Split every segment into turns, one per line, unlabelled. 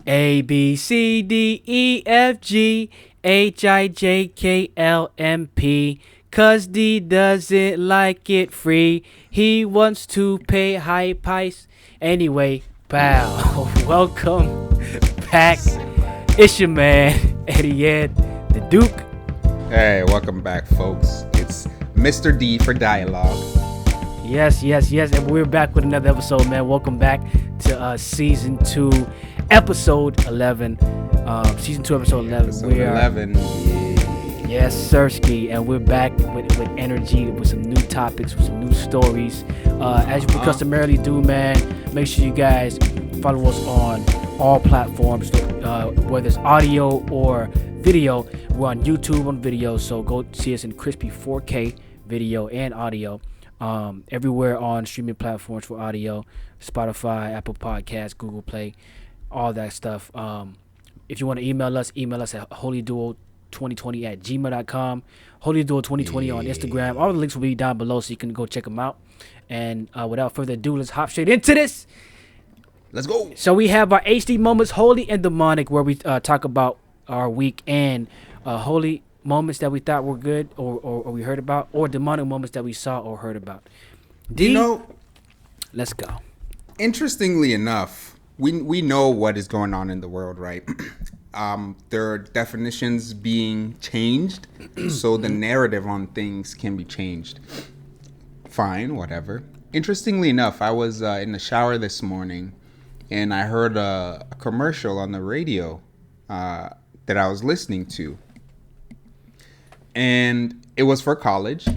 A B C D E F G H I J K L M P. 'Cause D doesn't like it free. He wants to pay high price. Anyway, pal, welcome back. It's your man, EddyEd, the Duke.
Hey, welcome back, folks. It's Mr. D for Dialogue.
Yes, and we're back with another episode, man. Welcome back to season 2, episode 11. Season 2, episode 11.
Episode 11.
Yes, Sirski, and we're back with energy, with some new topics, with some new stories. As we customarily do, man, make sure you guys follow us on all platforms, whether it's audio or video. We're on YouTube on video, so go see us in crispy 4K video and audio. Everywhere on streaming platforms for audio, Spotify, Apple Podcasts, Google Play, all that stuff. If you want to email us at holyduo2020@gmail.com, holyduo2020 on Instagram. All the links will be down below, so you can go check them out. And without further ado, let's hop straight into this.
Let's go.
So we have our HD moments, holy and demonic, where we talk about our week and holy moments that we thought were good or we heard about, or demonic moments that we saw or heard about. Let's go.
Interestingly enough, we know what is going on in the world, right? There are definitions being changed, so the narrative on things can be changed. Fine, whatever. Interestingly enough, I was in the shower this morning, and I heard a commercial on the radio that I was listening to. And it was for college,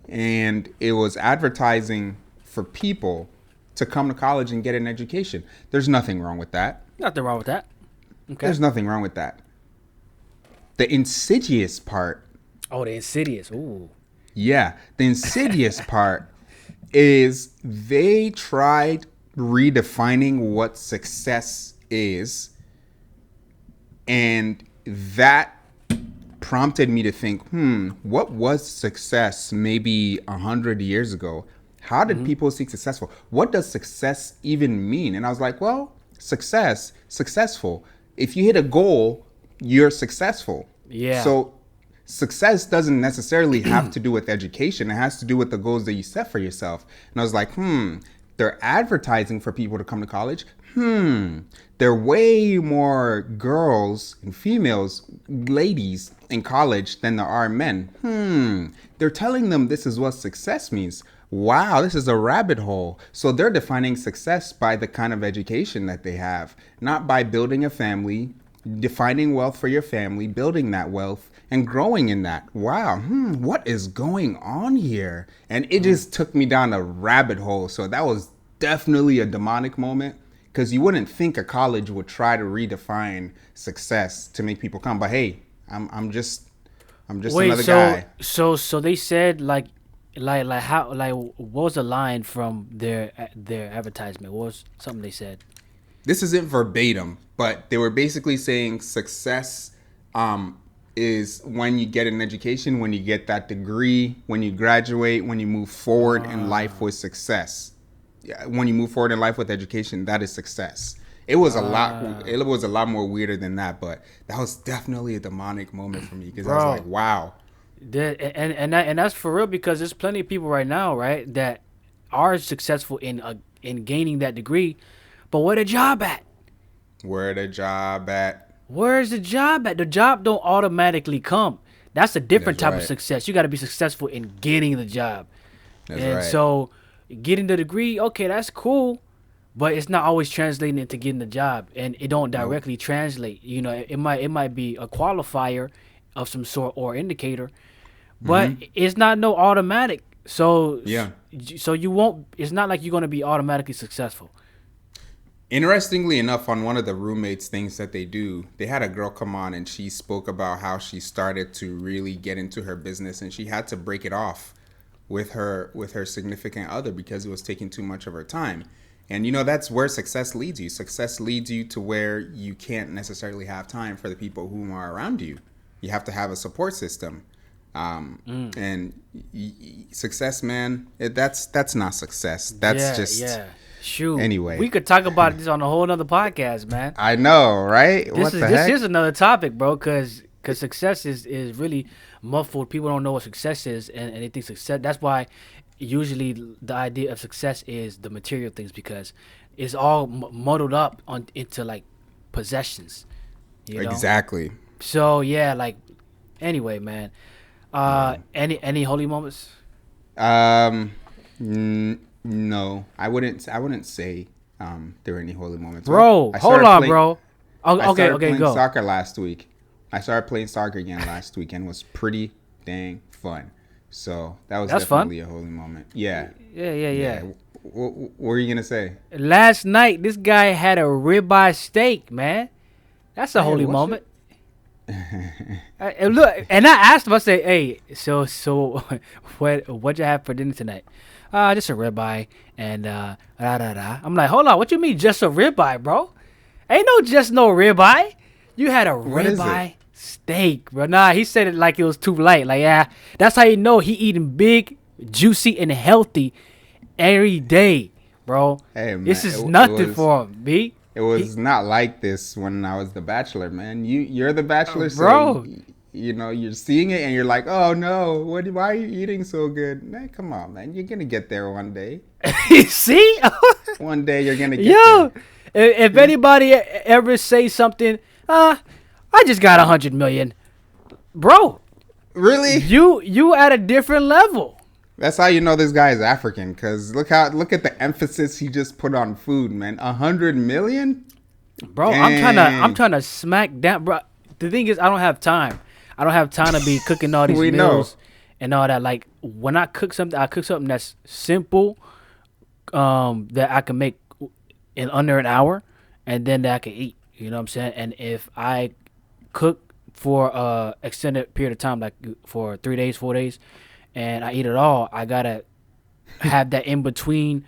and it was advertising for people to come to college and get an education. There's nothing wrong with that.
Nothing wrong with that. Okay.
There's nothing wrong with that. The insidious part.
Oh, the insidious. Ooh.
Yeah. The insidious part is they tried redefining what success is. And that prompted me to think, what was success maybe 100 years ago? How did people seek successful? What does success even mean? And I was like, well, successful. If you hit a goal, you're successful.
Yeah.
So success doesn't necessarily have to do with education. It has to do with the goals that you set for yourself. And I was like, they're advertising for people to come to college. There are way more girls and females, ladies in college than there are men. They're telling them this is what success means. Wow, this is a rabbit hole. So they're defining success by the kind of education that they have, not by building a family, defining wealth for your family, building that wealth, and growing in that. Wow, what is going on here? And it just took me down a rabbit hole. So that was definitely a demonic moment, because you wouldn't think a college would try to redefine success to make people come. But hey, I'm just another guy.
So they said like what was the line from their advertisement? What was something they said?
This isn't verbatim, but they were basically saying success is when you get an education, when you get that degree, when you graduate, when you move forward in life with success. Yeah, when you move forward in life with education, that is success. It was a lot more weirder than that, but that was definitely a demonic moment for me, because I was like, wow.
And that's for real, because there's plenty of people right now, right, that are successful in gaining that degree, but where the job at?
Where's the job at?
The job don't automatically come. That's a different type of
right.
success. You got to be successful in getting the job.
That's
and
right.
So getting the degree, okay, that's cool, but it's not always translating into getting the job, and it don't directly translate. You know, it might be a qualifier of some sort or indicator, but it's not no automatic. So
yeah.
So you won't. It's not like you're going to be automatically successful.
Interestingly enough, on one of the roommates things that they do, they had a girl come on and she spoke about how she started to really get into her business, and she had to break it off with her significant other because it was taking too much of her time. And you know, that's where success leads you. Success leads you to where you can't necessarily have time for the people who are around you. You have to have a support system. And success, man, that's not success. That's
Shoot.
Anyway.
We could talk about this on a whole nother podcast, man.
I know, right?
This is another topic, bro, because success is really muffled. People don't know what success is, and they think success. That's why usually the idea of success is the material things, because it's all muddled up into like possessions. You know?
Exactly.
So yeah, like anyway, man. Any holy moments?
No, I wouldn't say there were any holy moments.
Bro, hold on, bro.
I
Okay,
started playing
go.
soccer last week. I started playing soccer again last week, and it was pretty dang fun. So that's definitely
fun?
a holy moment. Yeah.
Yeah.
What were you gonna say?
Last night, this guy had a ribeye steak, man. That's a holy moment. And look, and I asked him, I said, "Hey, so what'd you have for dinner tonight?" Just a ribeye and I'm like, hold on, what you mean just a ribeye, bro? Ain't no ribeye. You had a ribeye steak, bro. Nah, he said it like it was too light. Like, yeah, that's how you know he eating big, juicy, and healthy every day, bro.
Hey, man,
this is nothing for him, B.
It was not like this when I was the Bachelor, man. You're the Bachelor,
bro.
So you're seeing it and you're like, oh no, why are you eating so good? Man, come on, man. You're gonna get there one day.
See?
One day you're gonna get there.
If anybody ever say something, I just got 100 million, bro.
Really?
You at a different level.
That's how you know this guy is African, cause look at the emphasis he just put on food, man. 100 million,
bro. Dang. I'm trying to smack down, bro. The thing is, I don't have time. I don't have time to be cooking all these meals and all that. Like when I cook something that's simple, that I can make in under an hour, and then that I can eat. You know what I'm saying? And if I cook for a extended period of time, like for 3 days, 4 days, and I eat it all, I gotta have that in between,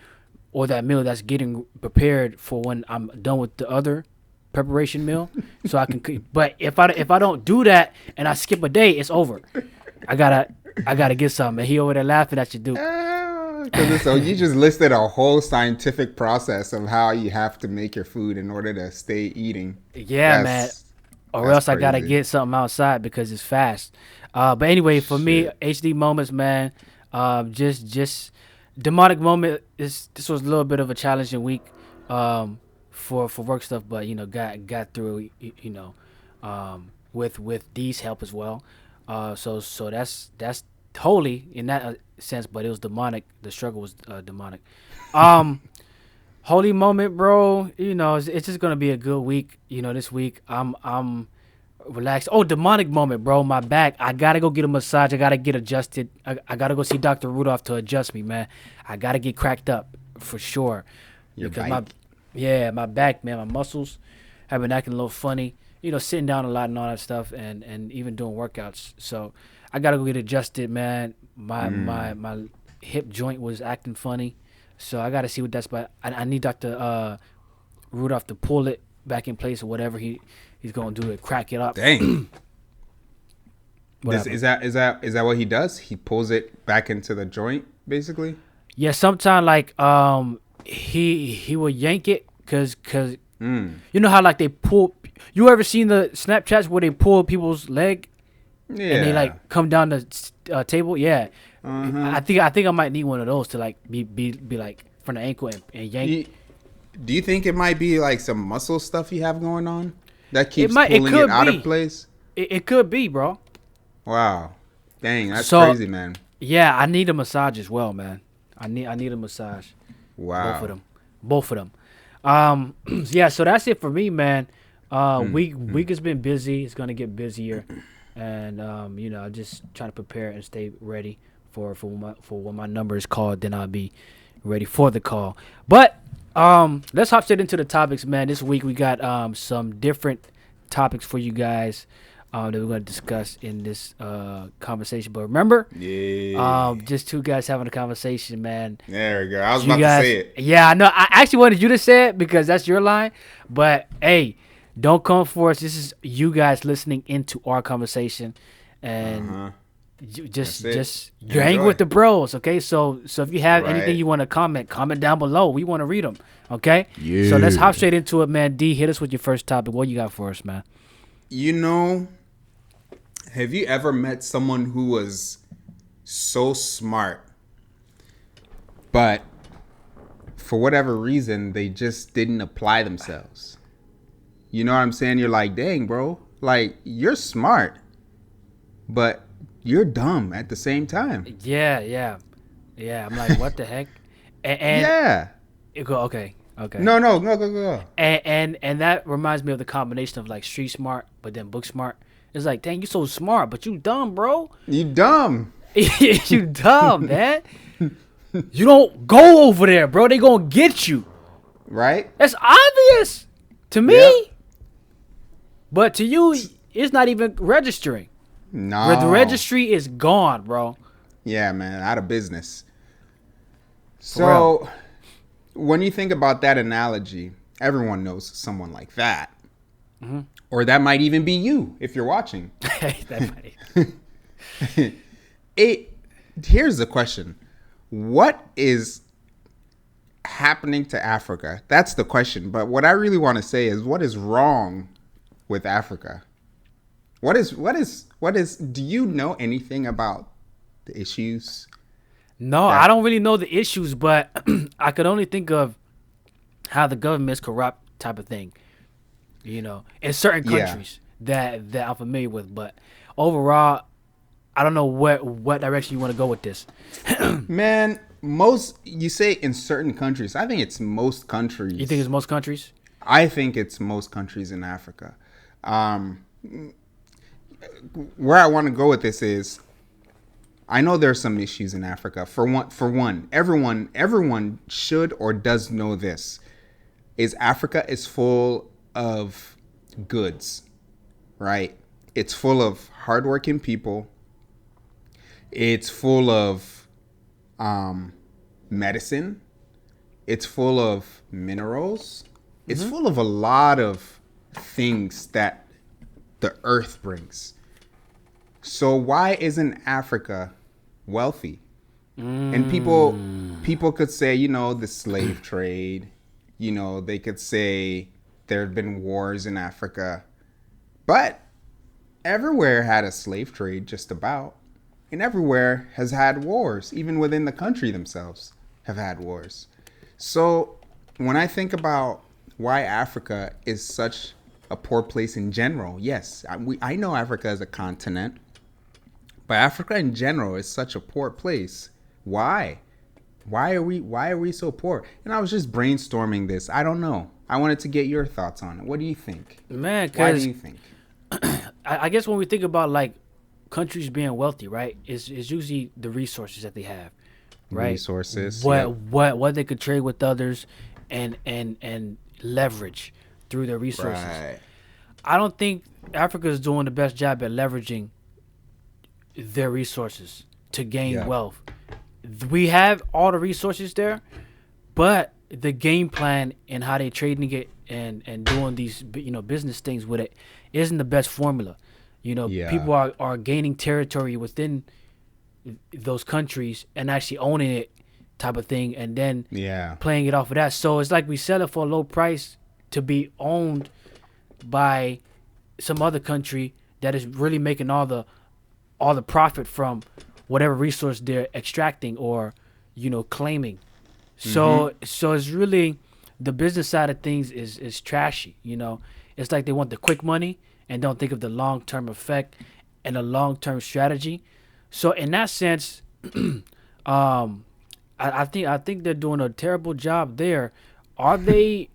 or that meal that's getting prepared for when I'm done with the other preparation meal, so I can cook. But if I don't do that and I skip a day, it's over. I gotta get something. And he over there laughing at you, dude.
So you just listed a whole scientific process of how you have to make your food in order to stay eating.
Yeah, man. Or else crazy. I gotta get something outside because it's fast. But anyway, for me, HD moments, man. Just demonic moment. This was a little bit of a challenging week, for work stuff, but got through. With D's help as well. So that's holy in that sense, but it was demonic. The struggle was demonic. Holy moment, bro. It's just gonna be a good week. This week I'm relaxed. Oh, demonic moment, bro. My back. I gotta go get a massage. I gotta get adjusted. I gotta go see Dr. Rudolph to adjust me, man. I gotta get cracked up for sure.
Because
my back, man, my muscles have been acting a little funny. Sitting down a lot and all that stuff, and even doing workouts. So I gotta go get adjusted, man. My hip joint was acting funny, so I gotta see what that's about. I need Dr. Rudolph to pull it back in place or whatever he's gonna do to crack it up.
Dang. Is that what he does? He pulls it back into the joint, basically.
Yeah, sometimes like he will yank it because you know how like they pull. You ever seen the Snapchats where they pull people's leg? Yeah. And they like come down the table. Yeah. Uh-huh. I think I might need one of those to like be like from the ankle and yank.
Do you think it might be like some muscle stuff you have going on that keeps pulling it out of place?
It could be, bro.
Wow. Dang, that's crazy, man.
Yeah, I need a massage as well, man. I need a massage.
Wow.
Both of them. Yeah, so that's it for me, man. Week has been busy. It's gonna get busier, and just trying to prepare and stay ready for when my number is called. Then I'll be ready for the call. But let's hop straight into the topics, man. This week we got some different topics for you guys that we're gonna discuss in this conversation. But remember, just two guys having a conversation, man.
There we go. I was about to say it.
Yeah, I know. I actually wanted you to say it because that's your line. But hey, don't come for us. This is you guys listening into our conversation, and you
That's it.
just you hang
Enjoy.
with the bros, okay? So if you have anything
Right.
you want to comment down below. We want to read them, okay?
Yeah.
So let's hop straight into it, man. D, hit us with your first topic. What you got for us, man?
You know, have you ever met someone who was so smart, but for whatever reason, they just didn't apply themselves? You know what I'm saying? You're like, dang, bro, like you're smart, but you're dumb at the same time.
Yeah. I'm like, what the heck? And
Yeah.
okay.
No, go.
And that reminds me of the combination of like street smart, but then book smart. It's like, dang, you so smart, but you dumb, bro.
You dumb.
You dumb, man. You don't go over there, bro. They gonna get you.
Right?
That's obvious to me.
Yep.
But to you, it's not even registering.
No.
The registry is gone, bro.
Yeah, man, out of business. So, when you think about that analogy, everyone knows someone like that.
Mm-hmm.
Or that might even be you if you're watching.
That funny.
Here's the question. What is happening to Africa? That's the question. But what I really want to say is, what is wrong with Africa? What is do you know anything about the issues?
No, I don't really know the issues, but I could only think of how the government is corrupt type of thing, you know, in certain countries that I'm familiar with. But overall, I don't know what direction you want to go with this.
Man, you say in certain countries. I think it's most countries.
You think it's most countries?
I think it's most countries in Africa. Where I want to go with this is, I know there's some issues in Africa. For one, everyone should or does know this, is Africa is full of goods, right? It's full of hardworking people. It's full of medicine. It's full of minerals. It's full of a lot of things that the earth brings. So why isn't Africa wealthy? And people could say, you know, the slave trade, you know, they could say there have been wars in Africa, but everywhere had a slave trade just about, and everywhere has had wars. Even within the country themselves have had wars. So when I think about why Africa is such a poor place in general, yes, I know Africa as a continent, but Africa in general is such a poor place. Why? Why are we so poor? And I was just brainstorming this. I don't know. I wanted to get your thoughts on it. What do you think?
Man,
Why do
because
you think?
I guess when we think about like countries being wealthy, right, is usually the resources that they have, right?
Resources.
What they could trade with others, and leverage through their resources.
Right.
I don't think Africa is doing the best job at leveraging their resources to gain wealth. We have all the resources there, but the game plan and how they trading it and doing these business things with it isn't the best formula. People are gaining territory within those countries and actually owning it, type of thing, and then playing it off of that. So it's like we sell it for a low price to be owned by some other country that is really making all the profit from whatever resource they're extracting or claiming. So it's really, the business side of things is trashy. It's like they want the quick money and don't think of the long-term effect and the long-term strategy. So in that sense, I think they're doing a terrible job there. Are they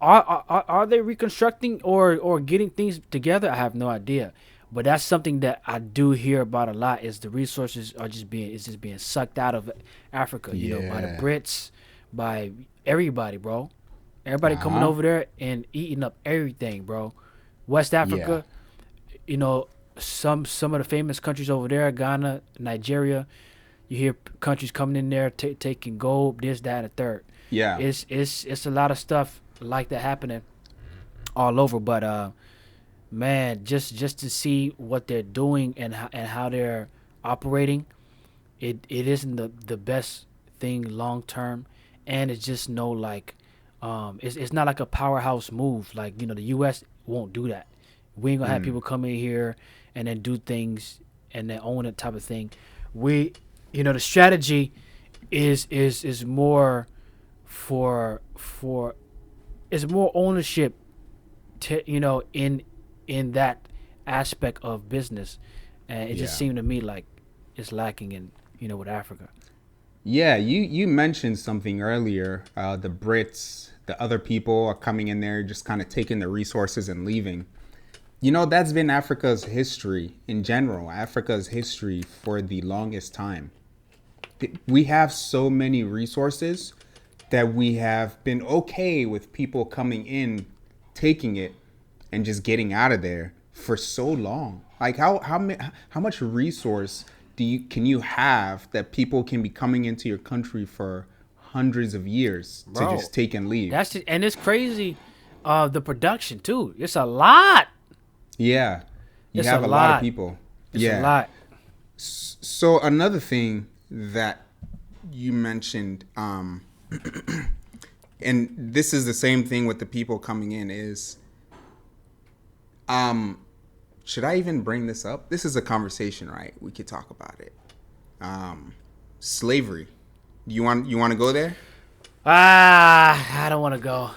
are they reconstructing or getting things together? I have no idea. But that's something that I do hear about a lot, is the resources are just being sucked out of Africa, by the Brits, by everybody, bro. Everybody coming over there and eating up everything, bro. West Africa, some of the famous countries over there, Ghana, Nigeria, you hear countries coming in there taking gold, this, that, and the third.
Yeah.
It's a lot of stuff like that happening all over, but man, just to see what they're doing and how they're operating, it isn't the best thing long term, and it's just no like, it's not like a powerhouse move. Like, the U.S. won't do that. We ain't gonna have people come in here and then do things and then own it type of thing. We, the strategy is more for it's more ownership to, in that aspect of business, and it just
Yeah.
seemed to me like it's lacking in, with Africa.
Yeah, you mentioned something earlier. The Brits, the other people are coming in there, just kind of taking the resources and leaving. That's been Africa's history in general, Africa's history for the longest time. We have so many resources that we have been okay with people coming in, taking it, and just getting out of there for so long. Like how much resource can you have that people can be coming into your country for hundreds of years to
Bro,
just take and leave?
that's just, and it's crazy. The production too. It's a lot.
Yeah, you
It's a
have a lot of
lot.
people.
It's a
Yeah.
lot.
So another thing that you mentioned, and this is the same thing with the people coming in, is, should I even bring this up? This is a conversation, right? We could talk about it. Slavery. You want to go there?
I don't want to go.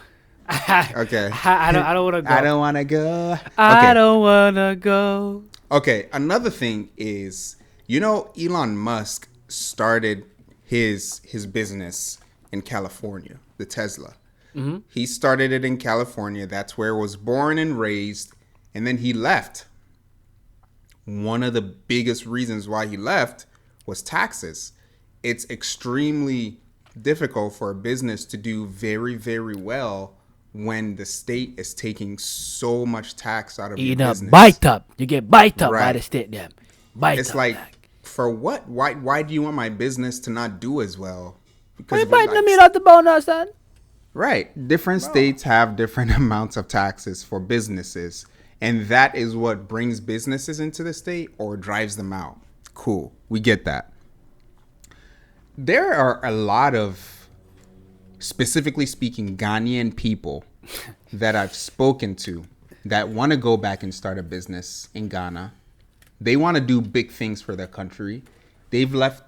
Okay.
I don't want to go.
I don't want to go.
I
Okay.
don't want to go.
Okay. Another thing is, Elon Musk started his business in California, the Tesla. He started it in California. That's where it was born and raised. And then he left. One of the biggest reasons why he left was taxes. It's extremely difficult for a business to do very, very well when the state is taking so much tax out of your
Eating up,
business.
bite up. You get bite up by
Right.
the state them. Bite
It's
up.
like, for what? Why do you want my business to not do as well?
Why
Because
you
of
biting me out the bone, son?
right. Different states have different amounts of taxes for businesses. And that is what brings businesses into the state or drives them out. Cool. We get that. There are a lot of, specifically speaking, Ghanaian people that I've spoken to that want to go back and start a business in Ghana. They want to do big things for their country. They've left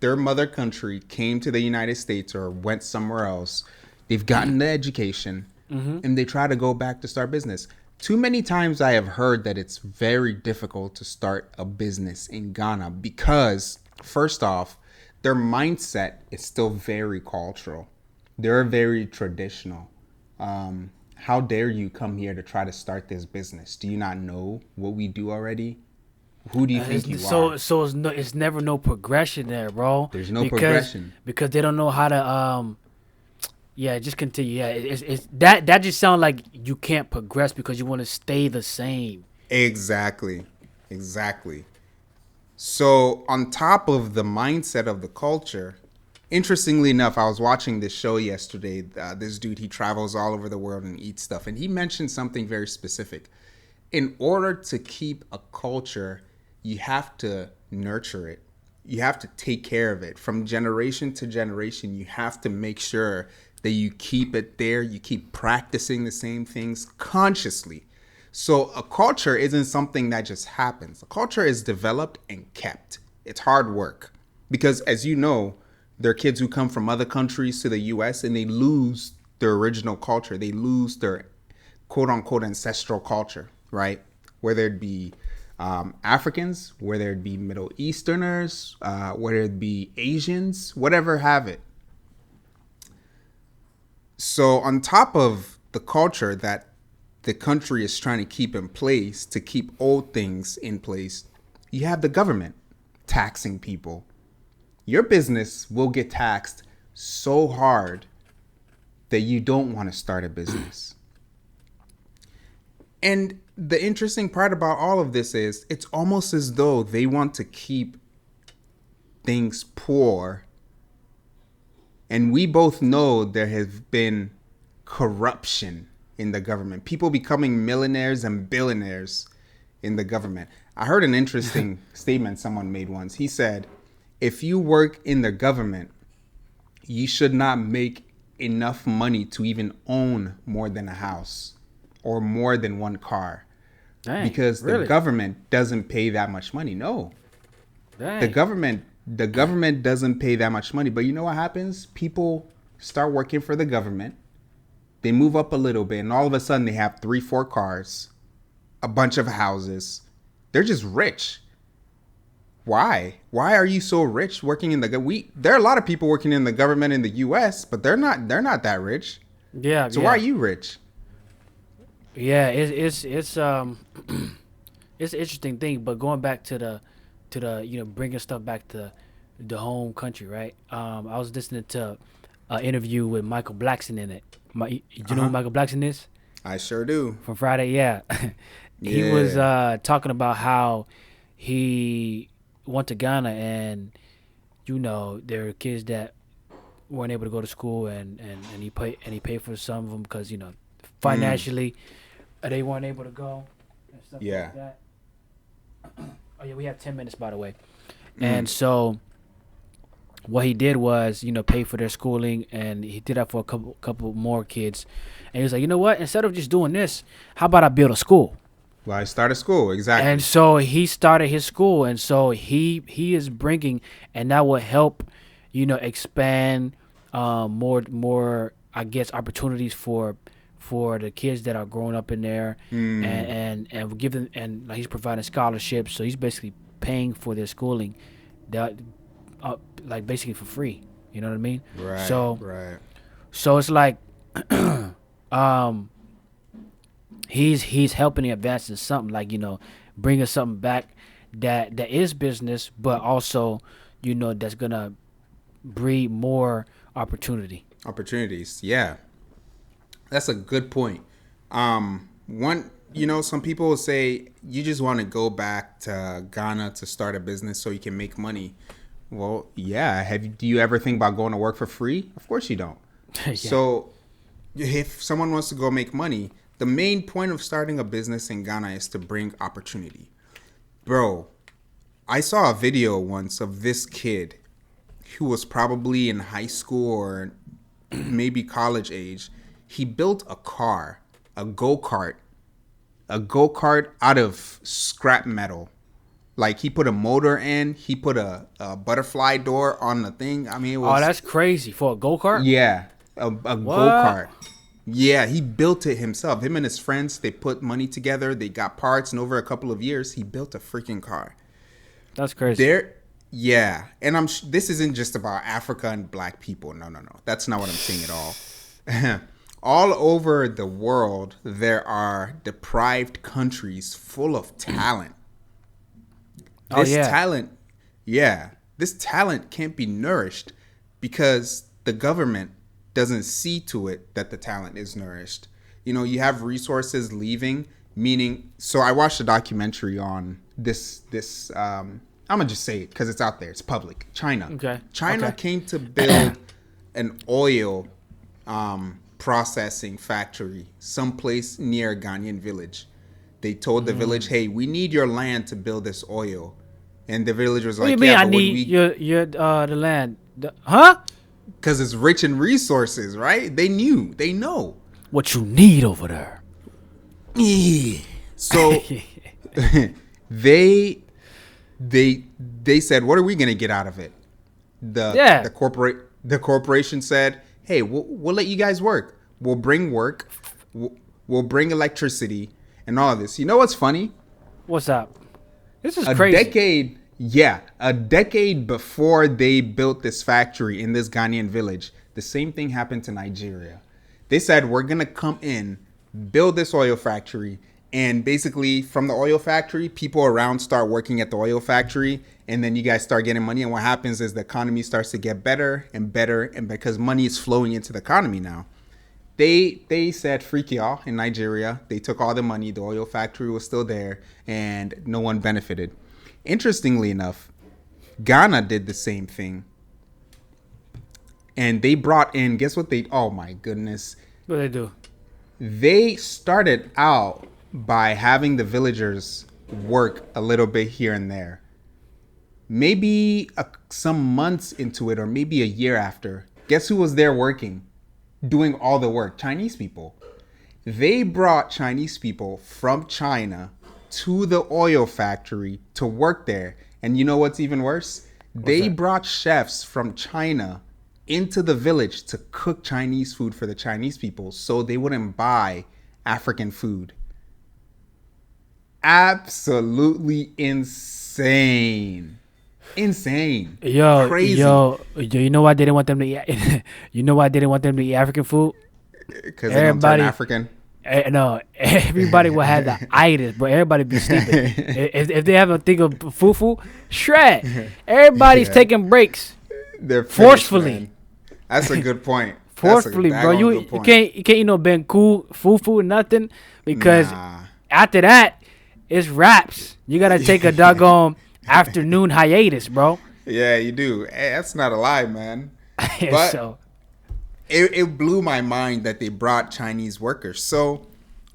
their mother country, came to the United States or went somewhere else. They've gotten the education and they try to go back to start business. Too many times I have heard that it's very difficult to start a business in Ghana because, first off, their mindset is still very cultural. They're very traditional. How dare you come here to try to start this business? Do you not know what we do already? Who do you think you are?
So it's never no progression there, bro.
There's no progression.
Because they don't know how to yeah, just continue. Yeah, it's that just sounds like you can't progress because you want to stay the same.
Exactly. So on top of the mindset of the culture, interestingly enough, I was watching this show yesterday. This dude, he travels all over the world and eats stuff. And he mentioned something very specific. In order to keep a culture, you have to nurture it. You have to take care of it. From generation to generation, you have to make sure that you keep it there. You keep practicing the same things consciously. So a culture isn't something that just happens. A culture is developed and kept. It's hard work. Because as you know, there are kids who come from other countries to the US and they lose their original culture. They lose their quote unquote ancestral culture, right? Whether it be Africans, whether it be Middle Easterners, whether it be Asians, whatever have it. So on top of the culture that the country is trying to keep in place, to keep old things in place, you have the government taxing people. Your business will get taxed so hard that you don't want to start a business. And the interesting part about all of this is it's almost as though they want to keep things poor. And we both know there has been corruption in the government. People becoming millionaires and billionaires in the government. I heard an interesting statement someone made once. He said, if you work in the government, you should not make enough money to even own more than a house or more than one car.
Dang,
because
really?
the government doesn't pay that much money. No.
Dang.
The government doesn't pay that much money. But you know what happens? People start working for the government. They move up a little bit, and all of a sudden they have 3-4 cars, a bunch of houses. They're just rich. Why? Why are you so rich working in the government? There are a lot of people working in the government in the U.S., but they're not that rich.
Yeah.
So
yeah.
why are you rich?
Yeah, it's it's an interesting thing. But going back to the bringing stuff back to the home country, right? I was listening to an interview with Michael Blackson in it. You know who Michael Blackson is?
I sure do.
From Friday, yeah. He was talking about how he went to Ghana, and there are kids that weren't able to go to school, and he paid for some of them because financially they weren't able to go and stuff like that. Oh yeah, we have 10 minutes, by the way. And so what he did was pay for their schooling, and he did that for a couple more kids. And he was like, you know what, instead of just doing this, how about I build a school?
Well, I started school, exactly.
And so he started his school, and so he is bringing, and that will help expand more I guess opportunities for the kids that are growing up in there, and give them, and like, he's providing scholarships, so he's basically paying for their schooling, that like basically for free. You know what I mean?
Right.
So it's like he's helping advance in something, like bringing something back that is business, but also that's gonna breed more opportunities.
Yeah, that's a good point. Some people will say you just want to go back to Ghana to start a business so you can make money. Well, yeah. Do you ever think about going to work for free? Of course you don't. Yeah. So if someone wants to go make money, the main point of starting a business in Ghana is to bring opportunity. Bro, I saw a video once of this kid who was probably in high school or maybe college age. He built a car, a go-kart out of scrap metal. Like, he put a motor in, he put a butterfly door on the thing. I mean, it was,
that's crazy for a go-kart.
Yeah, a go-kart. Yeah, he built it himself. Him and his friends, they put money together, they got parts, and over a couple of years, he built a freaking car.
That's crazy.
Yeah, and this isn't just about Africa and black people. No. That's not what I'm saying at all. All over the world, there are deprived countries full of talent. This talent can't be nourished because the government doesn't see to it that the talent is nourished. You have resources leaving, meaning, so I watched a documentary on this I'm gonna just say it because it's out there, it's public. China.
Okay.
China came to build an oil processing factory someplace near a Ghanaian village. They told the village, hey, we need your land to build this oil. And the village was like,
what do you mean I need your the land? Huh?
Because it's rich in resources, right? They know.
What you need over there.
So they said, what are we going to get out of it? The corporation said, hey, we'll let you guys work. We'll bring work. We'll bring electricity and all of this. You know what's funny?
What's up? This is crazy.
A decade before they built this factory in this Ghanaian village, the same thing happened to Nigeria. They said, we're going to come in, build this oil factory, and basically from the oil factory, people around start working at the oil factory, and then you guys start getting money. And what happens is the economy starts to get better and better, and because money is flowing into the economy now. They said, freak y'all, in Nigeria. They took all the money. The oil factory was still there, and no one benefited. Interestingly enough, Ghana did the same thing. And they brought in, guess what oh my goodness.
What did they do?
They started out by having the villagers work a little bit here and there. Maybe some months into it, or maybe a year after, guess who was there working, doing all the work? Chinese people. They brought Chinese people from China to the oil factory to work there. And you know what's even worse? They brought chefs from China into the village to cook Chinese food for the Chinese people so they wouldn't buy African food. Absolutely insane. Insane. Crazy.
You know why they didn't want them to eat? You know why they didn't want them to eat African food?
Because they don't turn African.
No, everybody will have the itis, but everybody be sleeping. if they have a thing of fufu, shred. Everybody's taking breaks.
They're finished,
forcefully.
Man. That's a good point.
Forcefully, bro. You can't eat no benku, fufu, nothing, because after that, it's wraps. You gotta take a doggone afternoon hiatus, bro.
Yeah, you do. Hey, that's not a lie, man.
But so.
It blew my mind that they brought Chinese workers. So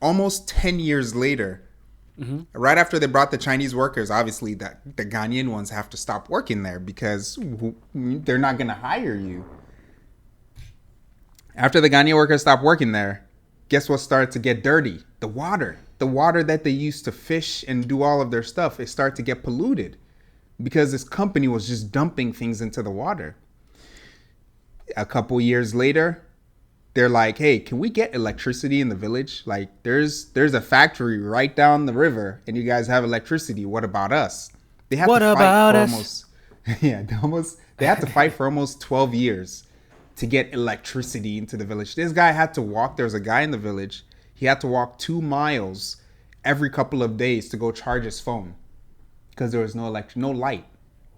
almost 10 years later, right after they brought the Chinese workers, obviously the Ghanaian ones have to stop working there because they're not going to hire you. After the Ghanaian workers stopped working there, guess what started to get dirty? The water. The water that they used to fish and do all of their stuff, it started to get polluted because this company was just dumping things into the water. A couple years later, they're like, hey, can we get electricity in the village? Like, there's a factory right down the river and you guys have electricity. What about us? They have to fight for almost they had to fight for almost 12 years to get electricity into the village. This guy had to walk. There was a guy in the village. He had to walk 2 miles every couple of days to go charge his phone because there was no light.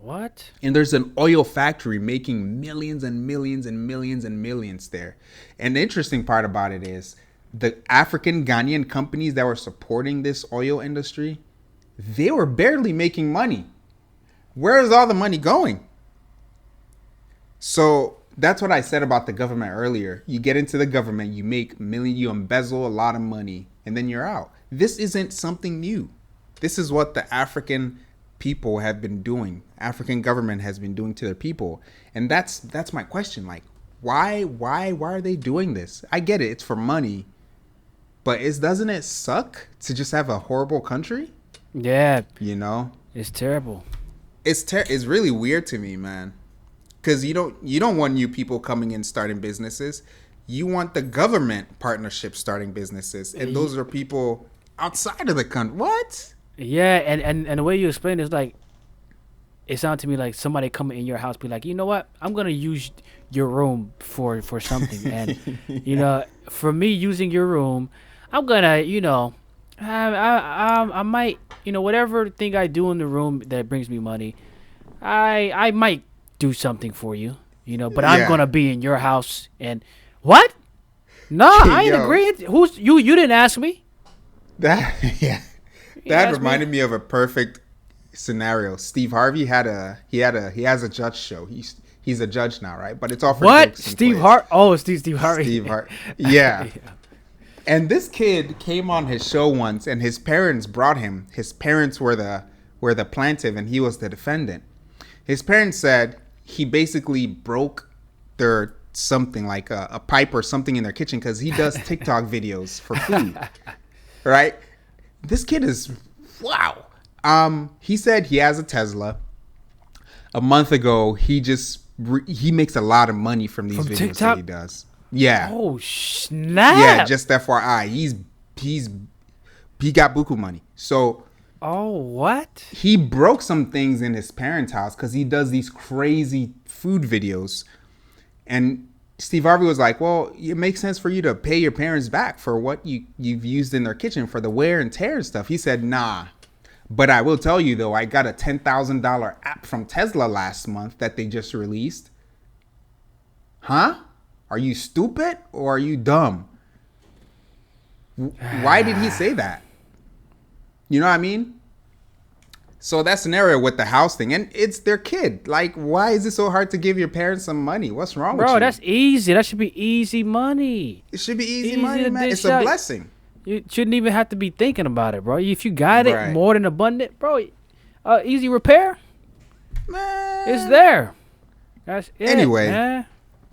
What?
And there's an oil factory making millions and millions and millions and millions there. And the interesting part about it is the African Ghanaian companies that were supporting this oil industry, they were barely making money. Where is all the money going? So that's what I said about the government earlier. You get into the government, you make you embezzle a lot of money, and then you're out. This isn't something new. This is what the African people have been doing. African government has been doing to their people. And that's my question. Like, why are they doing this? I get it. It's for money. But doesn't it suck to just have a horrible country?
Yeah.
You know?
It's terrible.
It's really weird to me, man. Because you don't want new people coming in starting businesses. You want the government partnership starting businesses. And those are people outside of the country. What?
Yeah, and the way you explain it is like, it sounds to me like somebody coming in your house be like, you know what, I'm gonna use your room for something, and you know, for me using your room, I'm gonna, you know, I might, you know, whatever thing I do in the room that brings me money, I might do something for you, you know, but I'm gonna be in your house and what? No, I ain't agreeing. Who's you? You didn't ask me.
That reminded me of a perfect scenario. Steve Harvey has a judge show. He's a judge now, right? But it's all for
what? Steve Harvey. Oh, Steve Harvey.
Steve Harvey. Yeah. And this kid came on his show once, and his parents brought him. His parents were the plaintiff, and he was the defendant. His parents said he basically broke their something like a pipe or something in their kitchen because he does TikTok videos for food, right? This kid is wow. He said he has a Tesla. A month ago, he makes a lot of money from these videos TikTok? That he does. Yeah.
Oh snap!
Yeah, just FYI, he got buku money. So.
Oh what?
He broke some things in his parents' house because he does these crazy food videos, and Steve Harvey was like, well, it makes sense for you to pay your parents back for what you've used in their kitchen for the wear and tear and stuff. He said, nah. But I will tell you, though, I got a $10,000 app from Tesla last month that they just released. Huh? Are you stupid or are you dumb? Why did he say that? You know what I mean? So that scenario with the house thing, and it's their kid. Like, why is it so hard to give your parents some money? What's wrong with you?
Bro, that's easy. That should be easy money.
It should be easy
Easy
money,
to
man.
dish
It's a
out.
blessing.
You shouldn't even have to be thinking about it, bro. If you got it
Right.
more than abundant, bro, easy repair,
Man.
it's there. That's it,
Anyway.
man.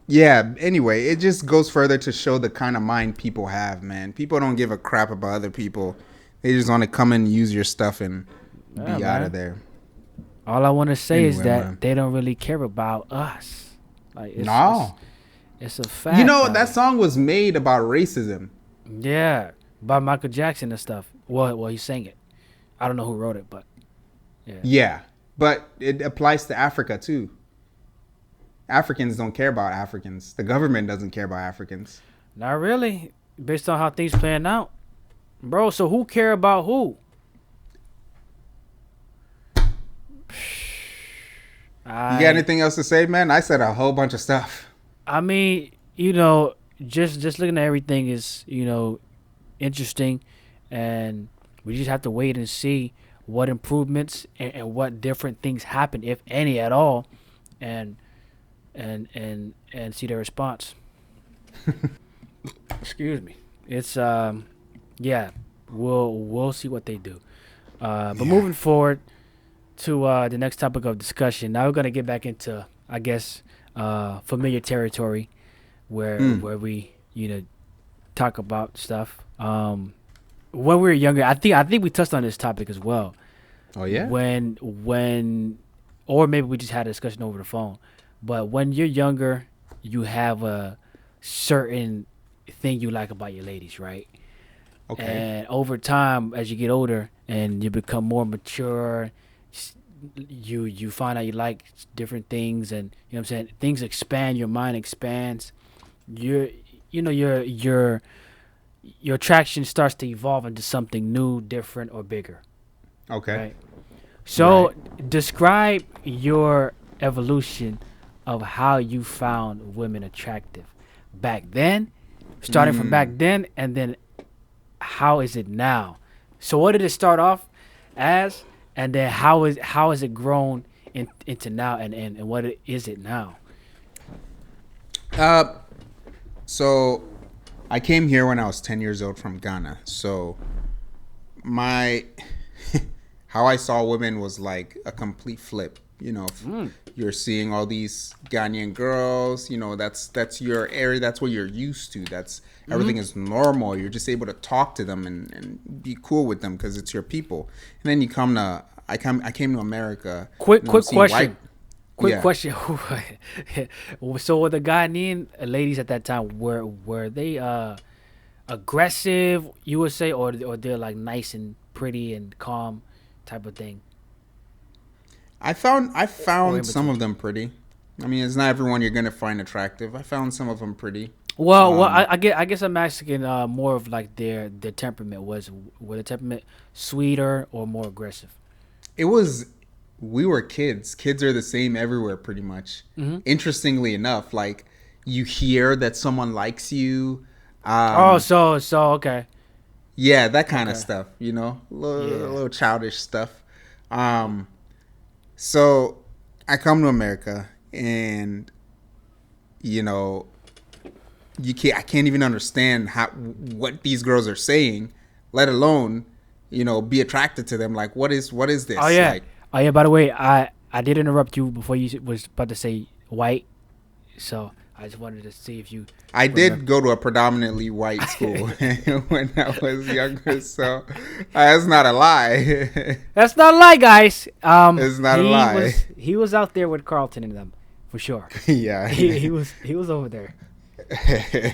Yeah, anyway, it just goes further to show the kind of mind people have, man. People don't give a crap about other people. They just want to come and use your stuff and be
Yeah,
out
man.
of there.
All I want to say is
Anyway,
that
man.
they don't really care about us. Like,
No.
it's a fact.
You know,
man.
that song was made about racism.
Yeah, by Michael Jackson and stuff. Well, he sang it. I don't know who wrote it, but yeah.
Yeah, but it applies to Africa too. Africans don't care about Africans. The government doesn't care about Africans.
Not really, based on how things playing out, bro. So who care about who?
You got anything else to say, man? I said a whole bunch of stuff.
I mean, you know, just looking at everything is, you know, interesting, and we just have to wait and see what improvements and what different things happen, if any at all, and see their response. Excuse me. It's yeah, we'll see what they do. But moving forward to the next topic of discussion. Now we're gonna get back into, I guess, familiar territory, where we, you know, talk about stuff. When we were younger, I think we touched on this topic as well.
Oh yeah.
When, or maybe we just had a discussion over the phone. But when you're younger, you have a certain thing you like about your ladies, right?
Okay.
And over time, as you get older and you become more mature, you find out you like different things, and you know what I'm saying, things expand, your mind expands. Your attraction starts to evolve into something new, different, or bigger.
Okay.
Right? So describe your evolution of how you found women attractive back then, starting from back then, and then how is it now? So what did it start off as, and then how has it grown into now, and what is it now?
So I came here when I was 10 years old from Ghana. So my how I saw women was like a complete flip. You know, you're seeing all these Ghanaian girls, you know, that's your area, that's what you're used to. That's everything is normal. You're just able to talk to them and be cool with them because it's your people. And then you come to I came to America.
Quick
you know,
question.
Yeah.
Question. So were the Ghanaian ladies at that time, were they aggressive, you would say, or they're like nice and pretty and calm type of thing?
I found some of them pretty. I mean, it's not everyone you're gonna find attractive. I found some of them pretty.
Well, I guess I'm asking more of like their temperament. Were the temperament sweeter or more aggressive?
We were kids. Kids are the same everywhere, pretty much. Interestingly enough, like you hear that someone likes you.
So okay.
Yeah, that kind of stuff. You know, a little childish stuff. So I come to America, and you know, I can't even understand what these girls are saying, let alone, you know, be attracted to them. Like, what is this?
Oh yeah.
Like,
By the way, I did interrupt you before you was about to say white, so I just wanted to see if you.
I did go to a predominantly white school when I was younger, so that's not a lie.
That's not a lie, guys.
It's not a lie.
He was out there with Carlton and them, for sure.
Yeah.
he was over there.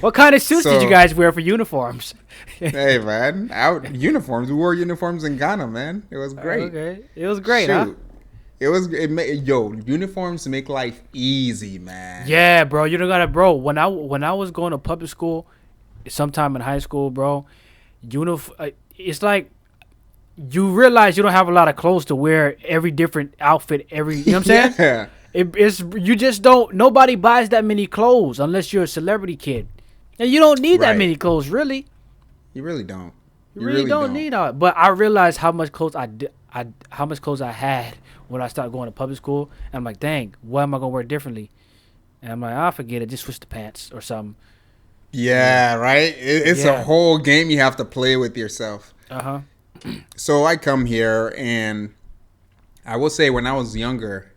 What kind of suits did you guys wear for uniforms?
Hey man, uniforms. We wore uniforms in Ghana, man. It was great.
Okay, it was great, huh?
Uniforms make life easy, man.
Yeah, bro. You don't gotta, bro. When I was going to public school, sometime in high school, bro, it's like you realize you don't have a lot of clothes to wear. Every different outfit, you know what I'm saying?
Yeah.
It's you just don't. Nobody buys that many clothes unless you're a celebrity kid, and you don't need that
Right.
many clothes, really.
You really don't.
You really don't need all. But I realized how much clothes how much clothes I had when I started going to public school. And I'm like, dang, what am I gonna wear differently? And I'm like, I'll forget it. Just switch the pants or something.
Yeah, right. It's a whole game you have to play with yourself. So I come here, and I will say when I was younger,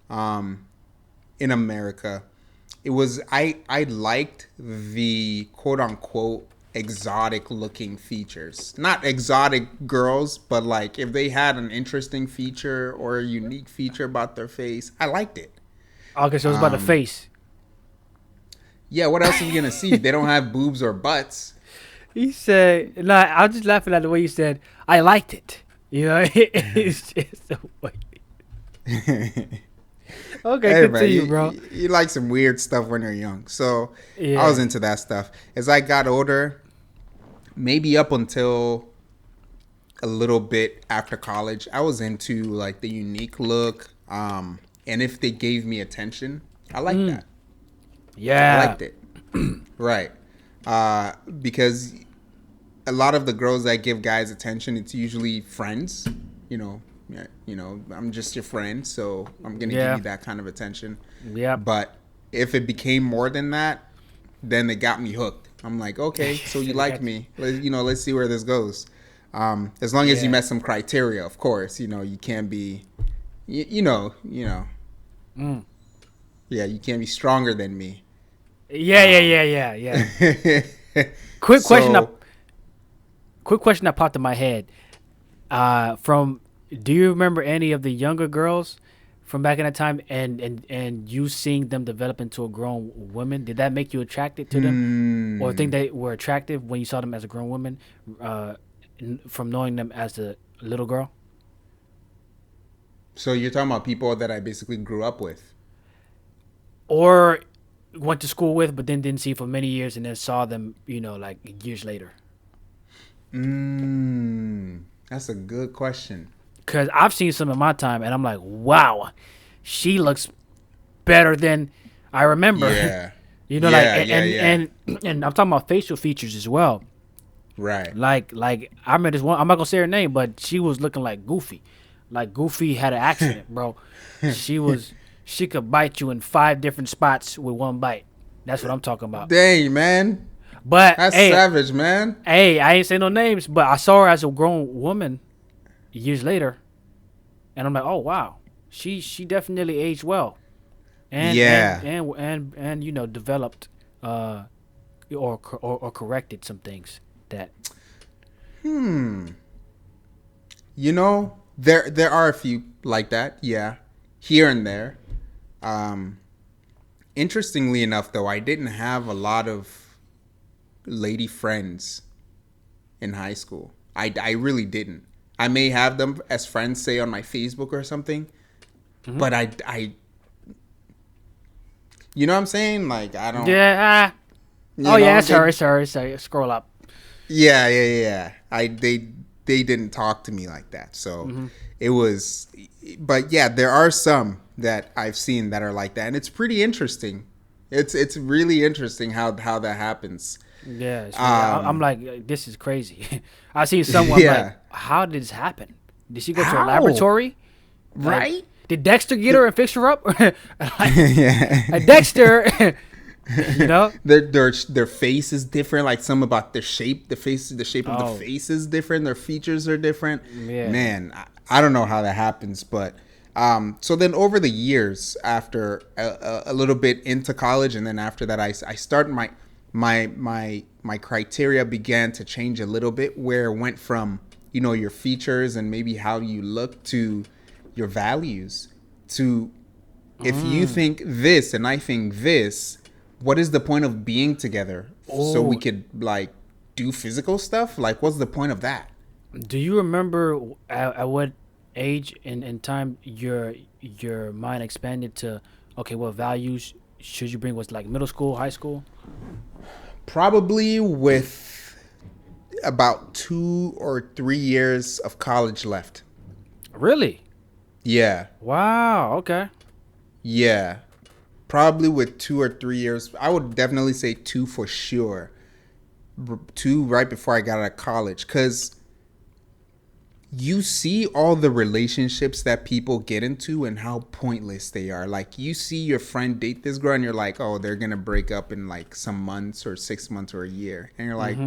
in America, it was I liked the quote unquote exotic looking features. Not exotic girls, but like if they had an interesting feature or a unique feature about their face, I liked it.
Okay, so it's about the face.
Yeah, what else are you gonna see? They don't have boobs or butts.
He said, "No, I was just laughing at the way you said I liked it." You know, it's just the way. Okay,
Hey,
continue,
man,
bro.
you like some weird stuff when you're young, so
Yeah.
I was into that stuff. As I got older, maybe up until a little bit after college, I was into like the unique look. And if they gave me attention, I liked that.
Yeah.
I liked it. Right. Because a lot of the girls that give guys attention, it's usually friends. I'm just your friend, so I'm gonna give you that kind of attention.
Yeah.
But if it became more than that, then it got me hooked. I'm like, okay, so you like me? Let's see where this goes. As long as you met some criteria, of course. You can't be,
Mm.
Yeah, you can't be stronger than me.
Yeah. Quick question that popped in my head. Do you remember any of the younger girls from back in that time, and you seeing them develop into a grown woman? Did that make you attracted to them, or think they were attractive when you saw them as a grown woman, from knowing them as a little girl?
So you're talking about people that I basically grew up with,
or went to school with, but then didn't see for many years, and then saw them, like years later.
That's a good question.
Because I've seen some in my time, and I'm like, wow, she looks better than I remember.
Yeah.
And I'm talking about facial features as well.
Right.
Like I remember this one. I'm not gonna say her name, but she was looking like Goofy. Like Goofy had an accident, bro. She could bite you in 5 different spots with one bite. That's what I'm talking about.
Dang, man.
But
that's savage, man.
Hey, I ain't say no names, but I saw her as a grown woman years later, and I'm like, oh wow, she definitely aged well, and developed or corrected some things that.
There are a few like that, yeah, here and there. Interestingly enough, though, I didn't have a lot of lady friends in high school. I really didn't. I may have them as friends, say on my Facebook or something, but I you know what I'm saying? Like, I don't.
Yeah. It's her. Scroll up.
Yeah. They didn't talk to me like that, so it was. But yeah, there are some that I've seen that are like that, and it's pretty interesting. It's really interesting how that happens.
Yeah, I'm like, this is crazy. I see someone like, how did this happen? Did she go to a laboratory?
Right?
Like, did Dexter get her and fix her up? Dexter,
their face is different. Like some about their shape, the shape of the face is different. Their features are different.
Yeah.
Man, I don't know how that happens, but so then over the years, after a little bit into college, and then after that, I started my criteria began to change a little bit, where it went from your features and maybe how you look to your values, to if you think this and I think this, what is the point of being together? So we could like do physical stuff? Like, what's the point of that?
Do you remember at what age and time your mind expanded to, okay, what values should you bring? Was like middle school, high school?
Probably with about 2 or 3 years of college left.
Really?
Yeah.
Wow. Okay.
Yeah. Probably with 2 or 3 years. I would definitely say 2 for sure. two right before I got out of college, because you see all the relationships that people get into and how pointless they are. Like, you see your friend date this girl and you're like, oh, they're gonna break up in like some months or 6 months or a year, and you're like,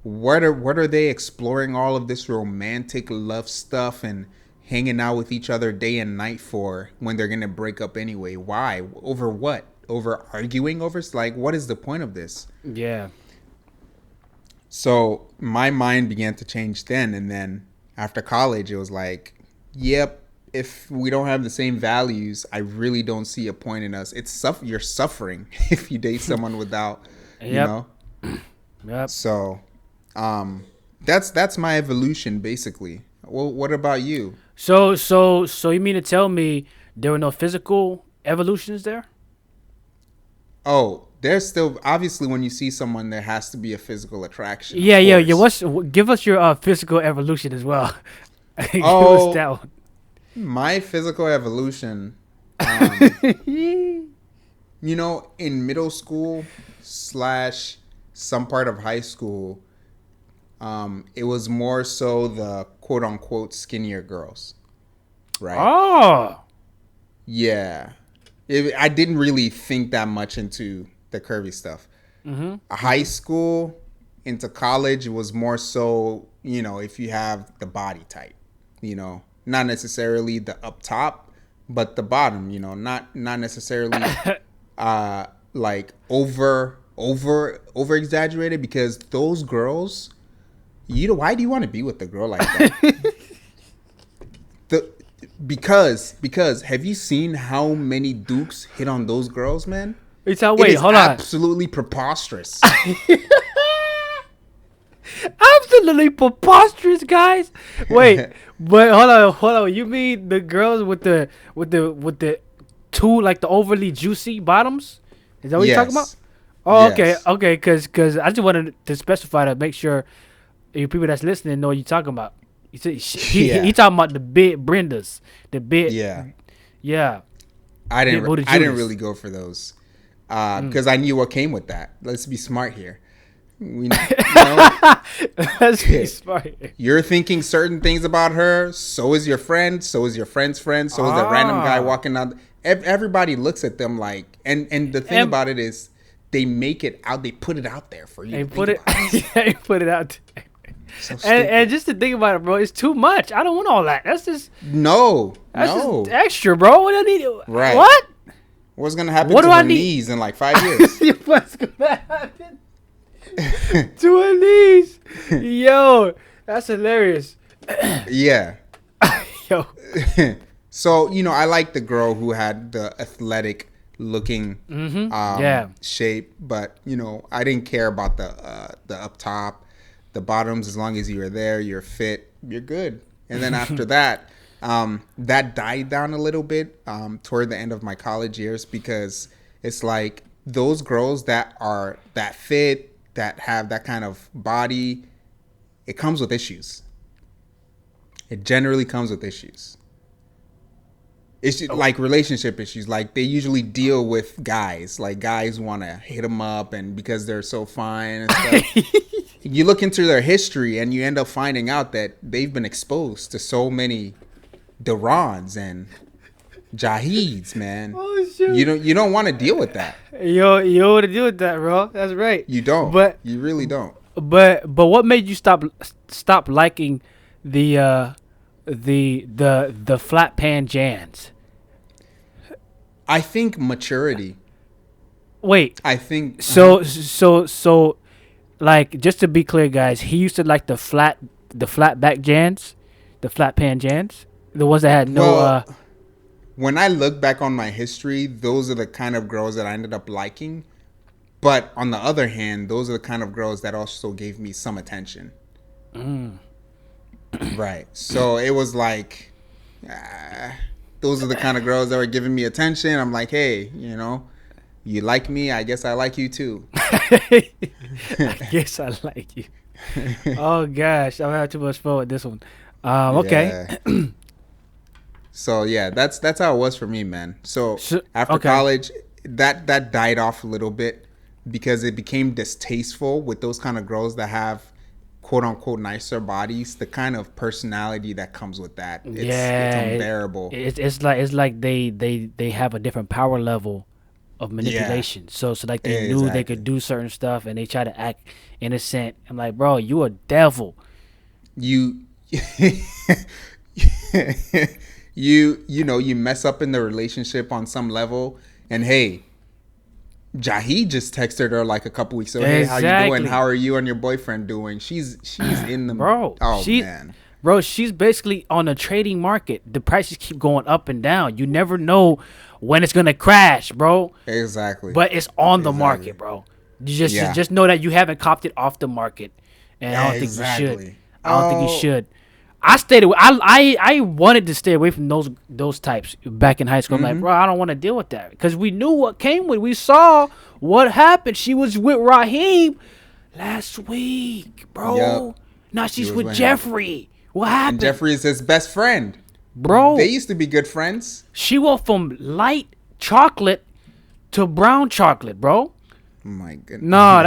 what are they exploring all of this romantic love stuff and hanging out with each other day and night for when they're gonna break up anyway? Why? Over what? Over arguing over, like, what is the point of this?
Yeah.
So my mind began to change then, and then after college, it was like, yep, if we don't have the same values, I really don't see a point in us. You're suffering if you date someone without, you know.
Yep.
So, that's my evolution basically. Well, what about you?
So you mean to tell me there were no physical evolutions there?
Oh, there's still, obviously, when you see someone, there has to be a physical attraction.
Yeah. Give us your physical evolution as well. Give us that one.
My physical evolution, you know, in middle school / some part of high school, it was more so the quote unquote skinnier girls, right?
Oh.
Yeah. I didn't really think that much into the curvy stuff. High school into college, it was more so, you know, if you have the body type, you know, not necessarily the up top, but the bottom, you know, not necessarily like over exaggerated, because those girls, why do you want to be with a girl like that? Because have you seen how many dukes hit on those girls, man?
Wait, hold on.
Absolutely preposterous.
Absolutely preposterous, guys. Wait, but hold on. You mean the girls with the two, like the overly juicy bottoms? Is that what you're talking about? Oh,
yes.
okay. Because I just wanted to specify to make sure you people that's listening know what you're talking about. He talking about the big Brendas, the big. Yeah.
I didn't really go for those because I knew what came with that. Let's be smart here.
Let's be smart.
You're thinking certain things about her. So is your friend. So is your friend's friend. So is that random guy walking out. Everybody looks at them like, and the thing about it is, they make it out. They put it out there for you.
They put it out there. So and just to think about it, bro, it's too much. I don't want all that. That's just just extra, bro. What do I need?
Right.
What?
What's gonna happen to her knees in like 5 years?
What's gonna happen to her knees? Yo, that's hilarious.
Yeah.
Yo.
So, you know, I like the girl who had the athletic looking shape, but, you know, I didn't care about the up top, the bottoms. As long as you were there, you're fit, you're good. And then after that, that died down a little bit toward the end of my college years, because it's like those girls that are that fit, that have that kind of body, it comes with issues. It generally comes with issues. It's like relationship issues. Like, they usually deal with guys. Like, guys want to hit them up, and because they're so fine and stuff. You look into their history and you end up finding out that they've been exposed to so many Durans and Jahids, man.
Oh, shoot.
You don't want to deal with that.
You don't want to deal with that, bro. That's right.
You don't. But you really don't.
But what made you stop liking the flat pan Jans?
I think maturity.
Wait.
I think
so. Like, just to be clear, guys, he used to like the flat back Jans, the flat pan Jans, the ones that had no.
Well, when I look back on my history, those are the kind of girls that I ended up liking. But on the other hand, those are the kind of girls that also gave me some attention. Right. So it was like, those are the kind of girls that were giving me attention. I'm like, hey, you know, you like me, I guess I like you too.
I guess I like you. Oh gosh, I'm having too much fun with this one. Okay.
Yeah. So yeah, that's how it was for me, man. So after college, that died off a little bit. because it became distasteful with those kind of girls that have quote unquote nicer bodies. The kind of personality that comes with that, it's unbearable.
It's like they have a different power level of manipulation. So like they knew they could do certain stuff and they try to act innocent. I'm like, bro, you a devil.
You you mess up in the relationship on some level, and hey, Jahid just texted her like a couple weeks ago. Hey, how you doing? How are you and your boyfriend doing? She's in the man.
Bro, she's basically on the trading market. The prices keep going up and down. You never know when it's gonna crash, bro.
Exactly.
But it's on the market, bro. You just know that you haven't copped it off the market, and I don't think you should. I don't think you should. I stayed away. I wanted to stay away from those types back in high school. I'm like, bro, I don't want to deal with that because we knew what came with. We saw what happened. She was with Raheem last week, bro. Yep. Now she's with Jeffrey. What happened?
And Jeffrey is his best friend,
bro.
They used to be good friends.
She went from light chocolate to brown chocolate, bro.
Oh my goodness.
No,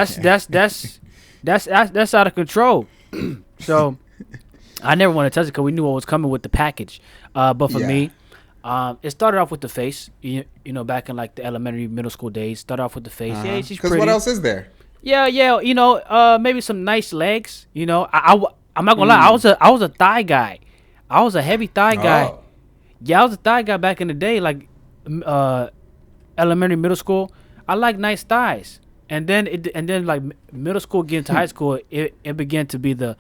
that's out of control. So I never want to touch it because we knew what was coming with the package. But for me, it started off with the face. You know, back in like the elementary, middle school days, started off with the face. Yeah, she's pretty.
Because what else is there?
Yeah. You know, maybe some nice legs. You know, I'm not gonna lie. I was a thigh guy. I was a heavy thigh guy. Yeah, I was a thigh guy back in the day, like elementary, middle school. I like nice thighs, and then like middle school, getting to high school, it began to be the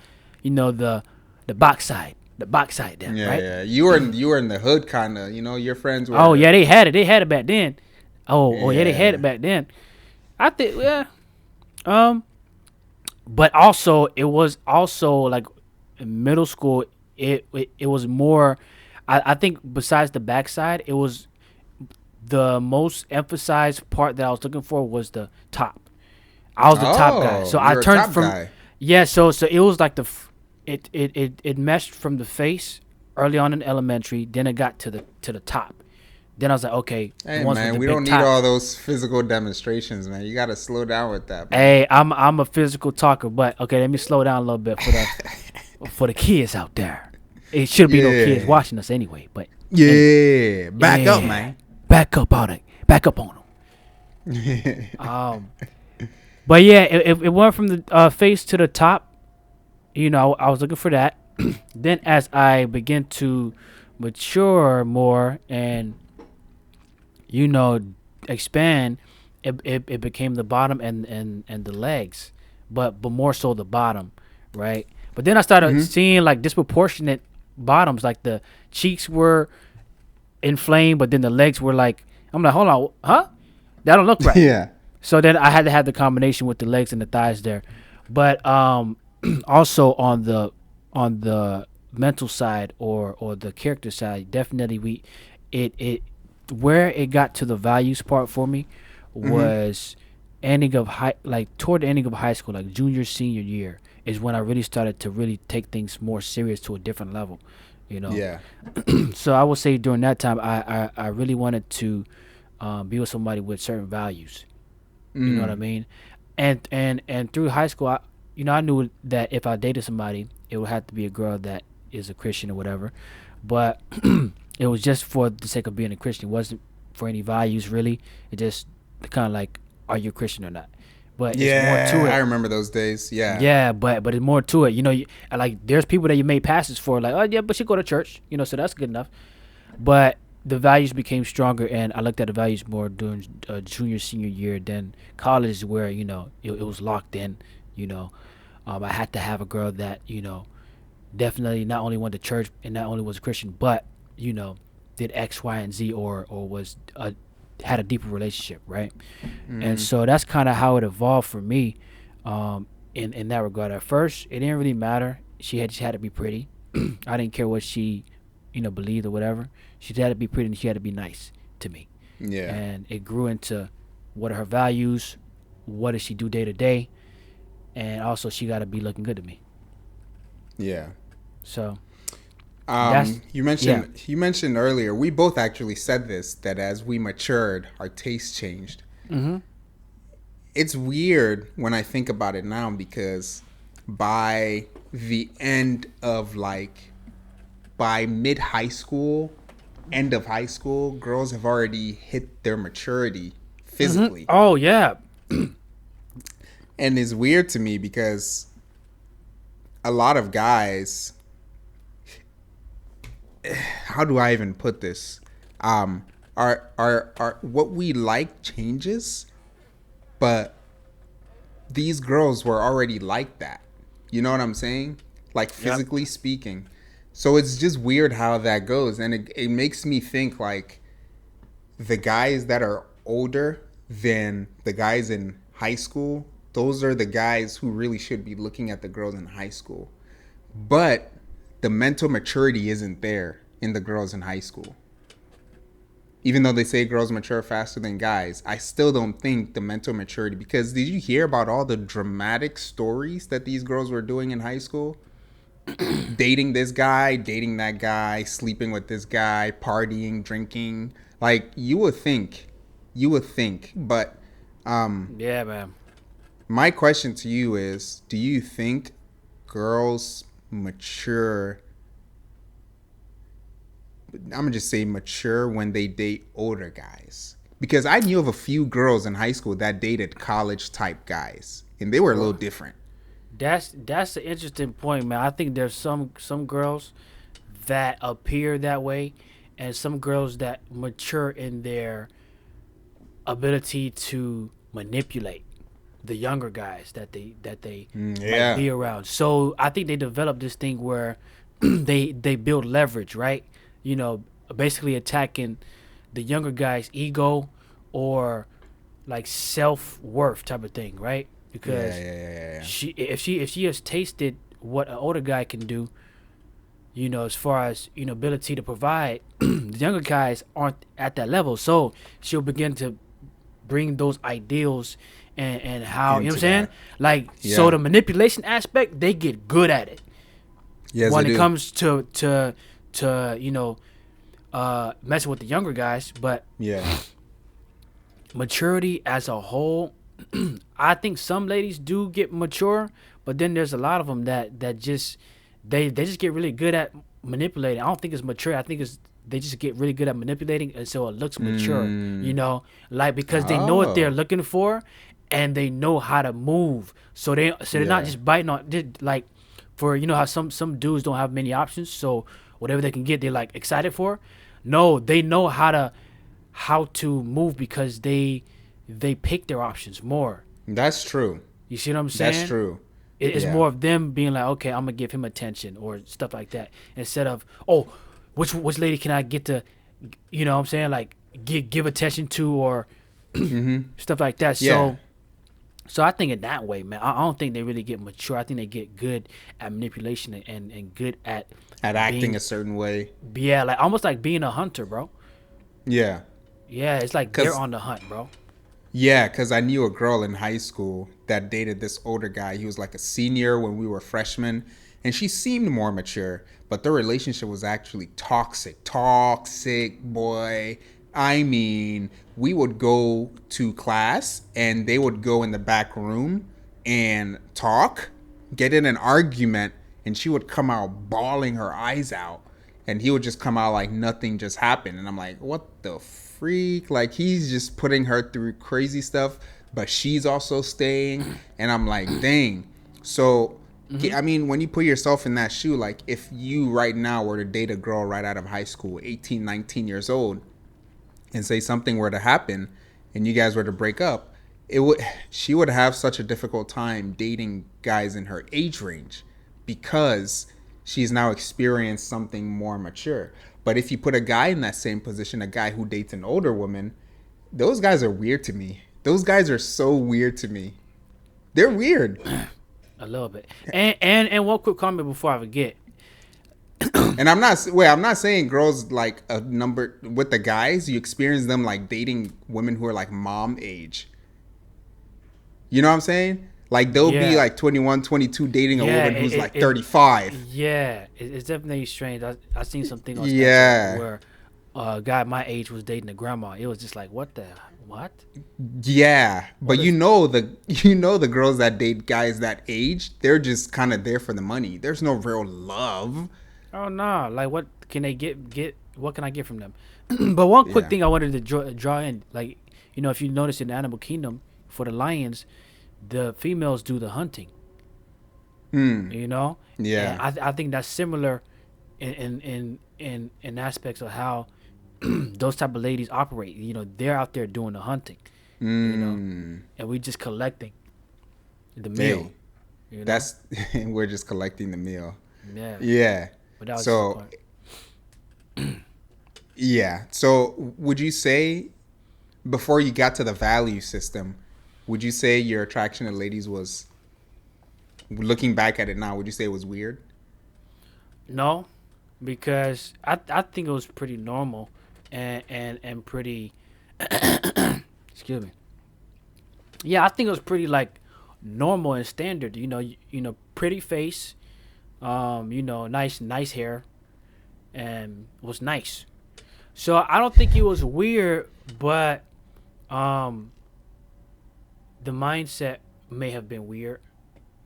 box side there, right?
Yeah. You were in the hood, kind of. You know, your friends were.
Oh yeah, they had it. They had it back then. Yeah, they had it back then. I think but also it was also like in middle school. It was more. I think besides the backside, it was the most emphasized part that I was looking for was the top. I was the top guy, so I turned from guy. Yeah. So it was like it meshed from the face early on in elementary. Then it got to the top. Then I was like, okay.
Hey man, we don't need all those physical demonstrations, man. You gotta slow down with that, man.
Hey, I'm a physical talker, but okay, let me slow down a little bit for the kids out there. It should be no kids watching us anyway, but
back up, man.
Back up on them. But yeah, it went from the face to the top. You know, I was looking for that. Then as I began to mature more and expand, it became the bottom and the legs, but more so the bottom, right? But then I started seeing like disproportionate bottoms, like the cheeks were inflamed, but then the legs were like, I'm like, hold on, huh? That don't look right.
Yeah.
So then I had to have the combination with the legs and the thighs there, but also on the mental side or the character side, definitely where it got to the values part for me was toward the ending of high school, like junior senior year is when I really started to really take things more serious to a different level,
Yeah.
So I would say during that time I really wanted to be with somebody with certain values. You know what I mean? And through high school, I knew that if I dated somebody, it would have to be a girl that is a Christian or whatever. But it was just for the sake of being a Christian. It wasn't for any values, really. It just kind of like, are you a Christian or not? But it's more to it.
I remember those days. Yeah.
Yeah, but it's more to it. Like there's people that you made passes for, like, oh yeah, but she go to church, so that's good enough. But the values became stronger, and I looked at the values more during junior, senior year. Then college is where it was locked in. I had to have a girl that definitely not only went to church and not only was a Christian, but did X, Y, and Z, or was had a deeper relationship, right? And so that's kind of how it evolved for me, in that regard. At first, it didn't really matter. She had to be pretty. I didn't care what she, believed or whatever. She had to be pretty and she had to be nice to me.
Yeah.
And it grew into what are her values, what does she do day to day, and also she got to be looking good to me.
Yeah.
So.
You mentioned earlier, we both actually said this, that as we matured, our tastes changed. it's weird when I think about it now because by the end of like by mid high school, end of high school, girls have already hit their maturity physically.
Oh yeah.
And it's weird to me because a lot of guys, how do I even put this? Are what we like changes, but these girls were already like that. You know what I'm saying? Like
Yep.
physically speaking. So it's just weird how that goes. And it makes me think like the guys that are older than the guys in high school, those are the guys who really should be looking at the girls in high school. But the mental maturity isn't there in the girls in high school. Even though they say girls mature faster than guys, I still don't think the mental maturity, because did you hear about all the dramatic stories that these girls were doing in high school? Dating this guy, dating that guy, sleeping with this guy, partying, drinking. Like you would think, but
Yeah, man.
my question to you is, do you think girls mature, I'm gonna just say mature when they date older guys? Because I knew of a few girls in high school that dated college type guys, and they were a little
Well,
different.
that's an interesting point, man. I think there's some girls that appear that way, and some girls that mature in their ability to manipulate the younger guys that they might
Yeah,
be around. So I think they develop this thing where they build leverage, right? You know, basically attacking the younger guy's ego or like self worth type of thing, right?
yeah,
Because
yeah, yeah, yeah, yeah.
if she has tasted what an older guy can do, as far as ability to provide, the younger guys aren't at that level. So she'll begin to bring those ideals and how
Into
what I'm saying.
that.
Like so,
Yeah.
the manipulation aspect, they get good at it
Yes, I
when it
do.
comes to messing with the younger guys. But
Yeah.
maturity as a whole, I think some ladies do get mature, but then there's a lot of them that just they just get really good at manipulating. I don't think it's mature. I think it's they just get really good at manipulating, and so it looks mature.
Mm.
Like because they know what they're
Oh.
looking for, and they know how to move. So they're not
Yeah.
just biting on like for how some dudes don't have many options. So whatever they can get, they're like excited for. No, they know how to move because they pick their options more.
That's true.
You see what I'm
That's
saying?
true.
It's
Yeah.
more of them being like, okay, I'm gonna give him attention or stuff like that, instead of, oh, which lady can I get to, what I'm saying, like give attention to or stuff like that.
Yeah.
So I think in that way, man, I don't think they really get mature. I think they get good at manipulation and good at
At acting
being,
a certain way.
yeah, like almost like being a hunter, bro.
Yeah.
Yeah, it's like they're
Cause
on the hunt, bro.
yeah, cause I knew a girl in high school that dated this older guy. He was like a senior when we were freshmen, and she seemed more mature, but their relationship was actually toxic. Toxic, boy. I mean, we would go to class and they would go in the back room and talk, get in an argument, and she would come out bawling her eyes out, and he would just come out like nothing just happened. And I'm like, what the freak? Like, he's just putting her through crazy stuff, but she's also staying. And I'm like, dang. So I mean, when you put yourself in that shoe, like if you right now were to date a girl right out of high school, 18, 19 years old, and say something were to happen and you guys were to break up, it would she would have such a difficult time dating guys in her age range because she's now experienced something more mature. But if you put a guy in that same position, a guy who dates an older woman, those guys are weird to me. Those guys are so weird to me. They're weird.
A little bit. And one quick comment before I forget.
And I'm not saying girls like a number with the guys, you experience them like dating women who are like mom age. You know what I'm saying? Like they'll be
Yeah,
like 21, 22 dating a
yeah,
woman who's like 35.
yeah, it's definitely strange. I seen something on Snapchat
Yeah.
where a guy my age was dating a grandma. It was just like, What?
Yeah, but
What is?
you know the girls that date guys that age, they're just kind of there for the money. There's no real love.
Oh no! Like, what can they get? What can I get from them? But one quick
Yeah.
thing I wanted to draw in, like, if you notice in the Animal Kingdom, for the lions, the females do the hunting.
Hmm.
You know, and
Yeah.
I think that's similar in aspects of how those type of ladies operate. They're out there doing the hunting. You know,
Hmm.
and we just collecting the meal.
Hey,
You know,
that's we're just collecting the meal.
yeah.
Yeah.
But that was just a
So
point.
yeah. So would you say before you got to the value system, would you say your attraction to ladies was looking back at it now? Would you say it was weird?
No, because I think it was pretty normal, and pretty. Excuse me. Yeah, I think it was pretty like normal and standard. Pretty face, nice hair, and was nice. So I don't think it was weird, but um, the mindset may have been weird.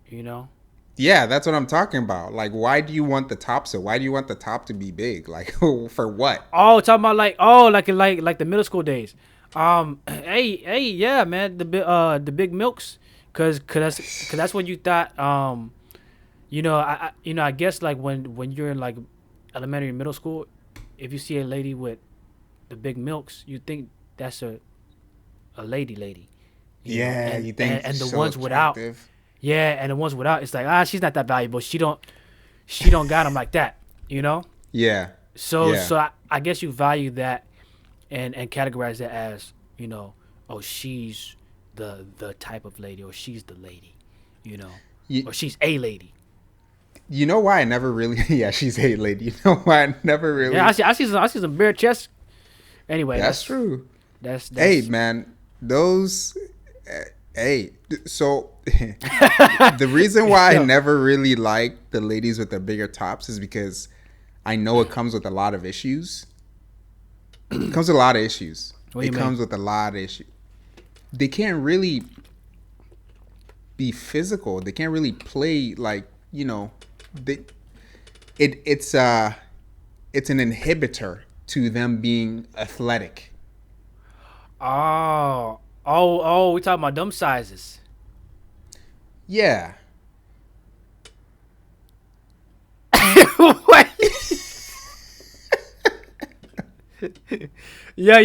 You know.
Yeah, that's what I'm talking about. Like, why do you want the top so? Why do you want the top to be big? Like, for what?
Oh, talking about like the middle school days. Hey, yeah, man, the big milks, cause that's when you thought I guess like when you're in like elementary and middle school, if you see a lady with the big milks, you think that's a lady,
Yeah,
and
you
and,
think
and the
so
ones without,
attractive.
yeah, and the ones without, it's like she's not that valuable. She don't got them like that, you know.
Yeah,
So
yeah.
so I guess you value that and categorize that as oh, she's the type of lady, or she's the lady, you know
You,
or she's a lady.
you know why I never really? Yeah, she's a lady. You know why I never
Yeah,
really?
I see some bare chest. Anyway,
That's
that's
true.
that's
Hey,
that's
man, those. Hey, so the reason why I
Yo,
never really like the ladies with the bigger tops is because I know it comes with a lot of issues. It comes with a lot of issues.
what do
It
you mean?
comes with a lot of issues. They can't really be physical. They can't really play like they. It's an inhibitor to them being athletic.
Oh, we talking about them sizes.
Yeah.
What? Yeah.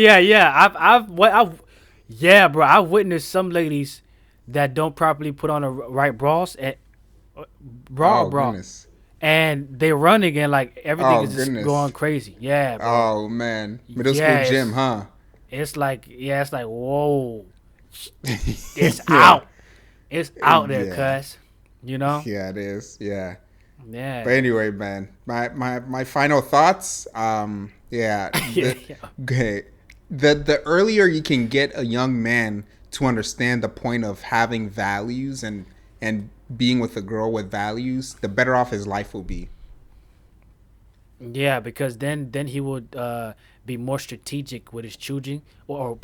Yeah, bro. I've witnessed some ladies that don't properly put on the right bras and bra or
Oh
bra,
goodness.
and they're running and like everything
Oh
is just going
goodness.
crazy. Yeah, bro.
Oh man. Middle school
Yeah,
gym, huh?
it's like whoa, it's
Yeah.
out, it's out there,
Yeah.
cuz, you know.
Yeah, it is. Yeah. But
Yeah.
anyway, man, my final thoughts. Yeah.
Yeah.
Okay. The earlier you can get a young man to understand the point of having values and being with a girl with values, the better off his life will be.
Yeah, because then he would be more strategic with his choosing, or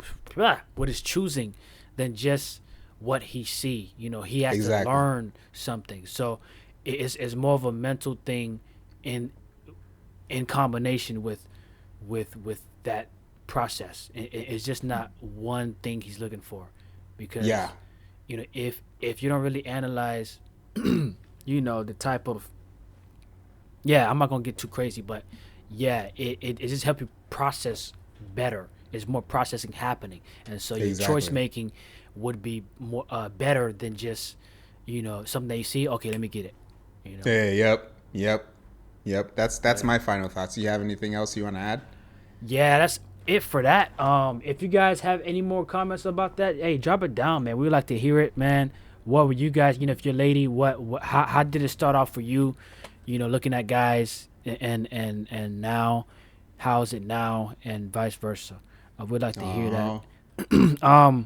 with his choosing, than just what he see. He has to
Exactly.
learn something. So it's more of a mental thing in combination with that process. It's just not one thing he's looking for,
Yeah.
because if you don't really analyze, the type of, yeah, I'm not gonna get too crazy, but yeah, it just helps you process better. There's more processing happening, and so your choice
Exactly.
making would be more better than just something that you see. Okay, let me get it. You know.
Yeah. Yep. Yep. Yep. That's
Yeah.
my final thoughts. Do you have anything else you want to add?
Yeah, that's it for that. If you guys have any more comments about that, hey, drop it down, man. We'd like to hear it, man. What were you guys? If you're a lady, how did it start off for you? Looking at guys, and now, how is it now, and vice versa. We'd like to hear
Oh.
that.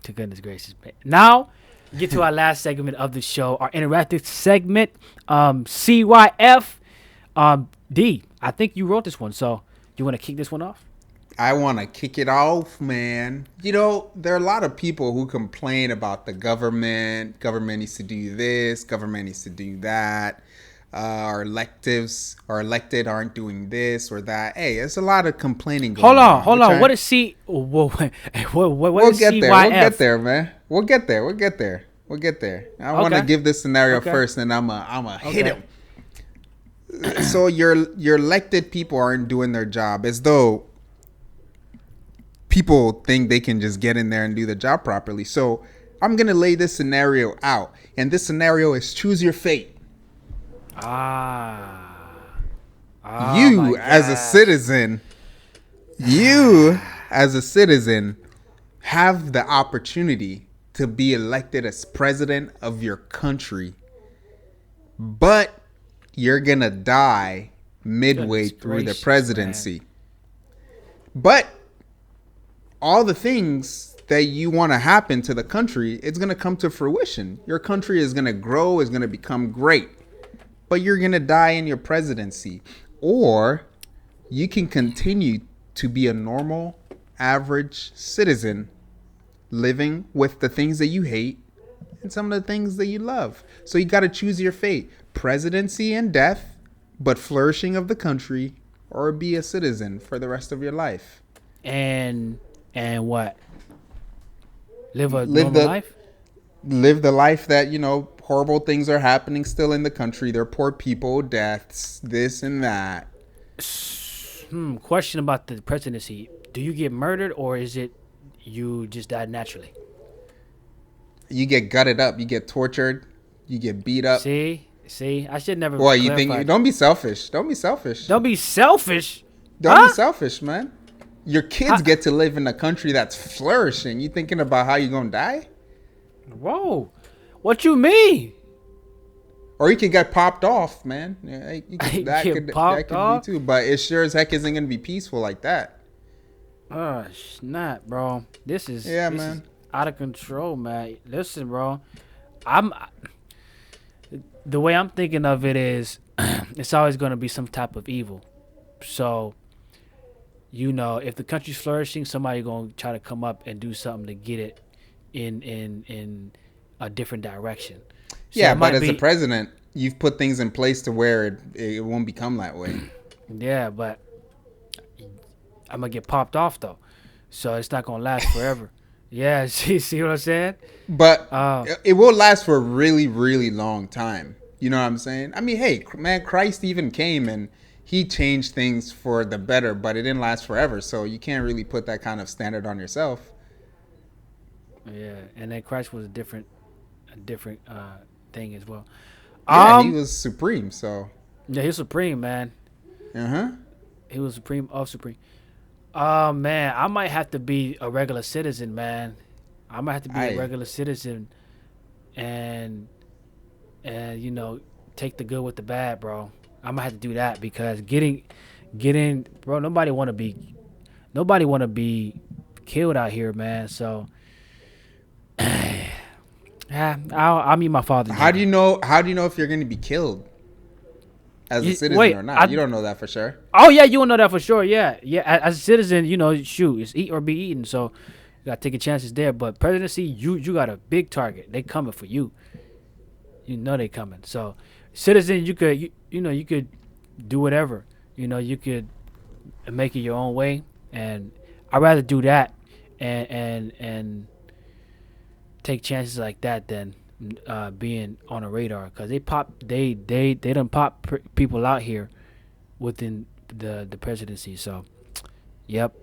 To goodness gracious. Now, get to our last segment of the show, our interactive segment. CYF. D. I think you wrote this one, so you want to kick this one off?
I want to kick it off, man. You know, there are a lot of people who complain about the government. Government needs to do this. Government needs to do that. Our electives, our elected aren't doing this or that. Hey, there's a lot of complaining
Hold
going
on,
on.
hold on. What is C? What
We'll
is
get there.
CYF?
We'll get there, man. We'll get there. We'll get there. We'll get there. I want to
Okay.
give this scenario
Okay.
first, and I'm a hit
Okay.
him. So your elected people aren't doing their job, as though people think they can just get in there and do the job properly. So I'm gonna lay this scenario out, and this scenario is choose your fate.
Ah. Oh
You as a citizen, have the opportunity to be elected as president of your country, but you're gonna die midway through the presidency. Man. But all the things that you want to happen to the country, it's going to come to fruition. Your country is going to grow, is going to become great. But you're going to die in your presidency. Or you can continue to be a normal, average citizen living with the things that you hate and some of the things that you love. So you got to choose your fate. Presidency and death, but flourishing of the country, or be a citizen for the rest of your life.
And what? Live a normal life?
Live the life that, you know, horrible things are happening still in the country. There are poor people, deaths, this and that.
Question about the presidency. Do you get murdered, or is it you just died naturally?
You get gutted up. You get tortured. You get beat up.
See? I should never.
Boy, you think? Don't be selfish. Don't be selfish.
Don't be selfish.
Don't be selfish, man. Your kids get to live in a country that's flourishing. You thinking about how you gonna die?
Whoa, what you mean?
Or you can get popped off, man. Yeah, that could
off?
be too. But it sure as heck isn't gonna be peaceful like that.
Oh snap, bro! This is
man.
Out of control, man. Listen, bro. The way I'm thinking of it is, it's always gonna be some type of evil. So, you know, if the country's flourishing, somebody gonna try to come up and do something to get it in a different direction. So
yeah, but as a president, you've put things in place to where it won't become that way.
Yeah, but I'm gonna get popped off though, so it's not gonna last forever. Yeah, see what I'm saying?
But it will last for a really, really long time. You know what I'm saying? I mean, hey, man, Christ even came and he changed things for the better, but it didn't last forever. So you can't really put that kind of standard on yourself.
Yeah, and then Christ was a different thing as well.
Yeah, he was supreme. So
yeah, he was supreme, man. He was supreme of supreme. Man, I might have to be a regular citizen, man. I might have to be a regular citizen, and you know, take the good with the bad, bro. I might have to do that because getting, bro. Nobody want to be killed out here, man. So, I'll meet my father.
How do you know if you're going to be killed as a citizen or not? You don't know that for sure.
Oh yeah, you don't know that for sure. Yeah. As a citizen, you know, shoot, it's eat or be eaten. So you gotta take your chances there. But presidency, you got a big target. They coming for you. You know they coming. So citizen, you could you could do whatever. You know, you could make it your own way, and I'd rather do that and take chances like that than being on a radar, because they done pop people out here within the presidency. So yep,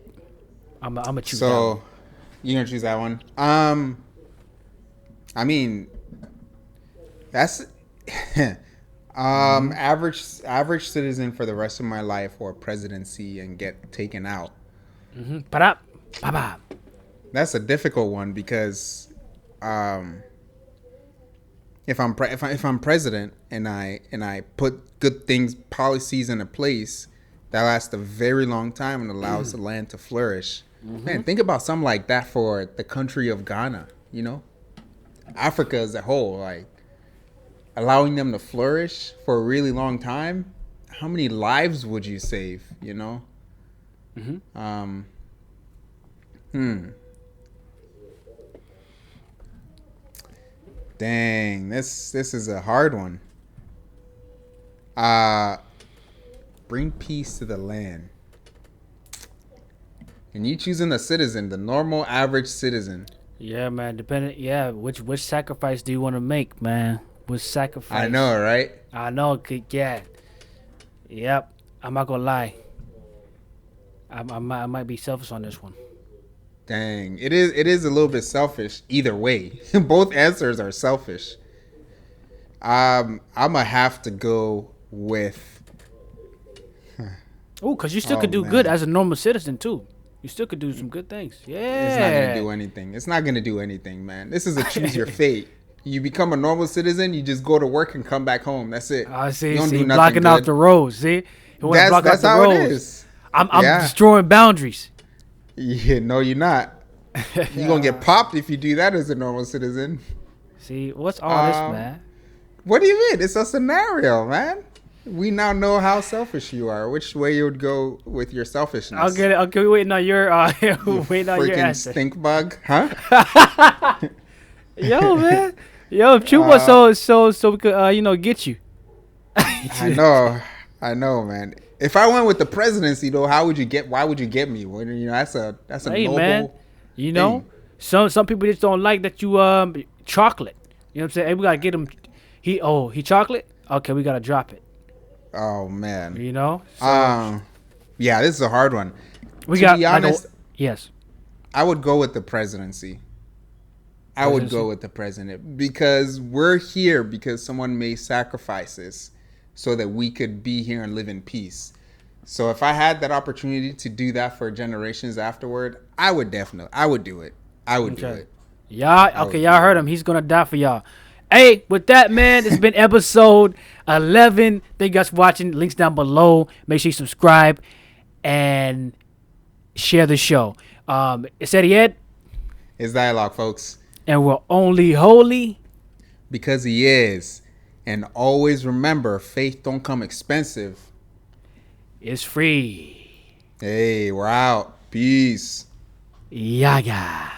I'm gonna choose that one.
So you're gonna choose that one. I mean, that's average citizen for the rest of my life, or presidency and get taken out. That's a difficult one because if I'm president and I put good things, policies into place that last a very long time and allows the land to flourish. Man, think about something like that for the country of Ghana, you know? Africa as a whole, like allowing them to flourish for a really long time. How many lives would you save, you know? Hmm. Dang, this is a hard one. Uh Bring peace to the land. And you choosing the citizen, the normal average citizen.
Yeah, man. Depending. Yeah, which sacrifice do you want to make, man? Which sacrifice?
I know, right?
I know. Yeah. Yep. I'm not gonna lie. I might be selfish on this one.
Dang, it is a little bit selfish either way. Both answers are selfish. I'm gonna have to go with.
Oh, cause you still
Oh
could do good
man,
as a normal citizen too. You still could do some good things.
it's not gonna
Yeah.
do anything. It's not gonna do anything, man. This is a choose your fate. You become a normal citizen, you just go to work and come back home. That's it.
I see.
You don't
See,
do nothing
blocking out
good.
the roads. See, he want to block out
That's
the
how it
roads.
is.
I'm
Yeah.
destroying boundaries.
Yeah, no, you're not. You're gonna get popped if you do that as a normal citizen.
See, what's all this,
Um,
man?
What do you mean? It's a scenario, man. We now know how selfish you are. Which way you would go with your selfishness?
I'll get it. Okay, waiting on your
You
waiting on your
freaking
answer.
stink bug, huh?
Yo, man. Yo, if you want so we could get you.
I know, man. If I went with the presidency, though, how would you get? Why would you get me? Well, that's a
Hey,
noble.
man. You know, some people just don't like that you chocolate. You know what I'm saying? Hey, we gotta get him. He chocolate. Okay, we gotta drop it.
Oh man.
You know. So
Yeah, this is a hard one.
we
To
got
be honest,
yes.
I would go with the presidency. I would go with the president because we're here because someone made sacrifices so that we could be here and live in peace. So if I had that opportunity to do that for generations afterward, I would do it. I would do it.
Y'all heard him. He's gonna die for y'all. Hey, with that, man, it's been episode 11. Thank you guys for watching. Links down below. Make sure you subscribe and share the show. It's EddyEd,
It's dialogue, folks,
and we're only holy.
because he is. And always remember, faith don't come expensive.
It's free.
Hey, we're out. Peace.
Yaga.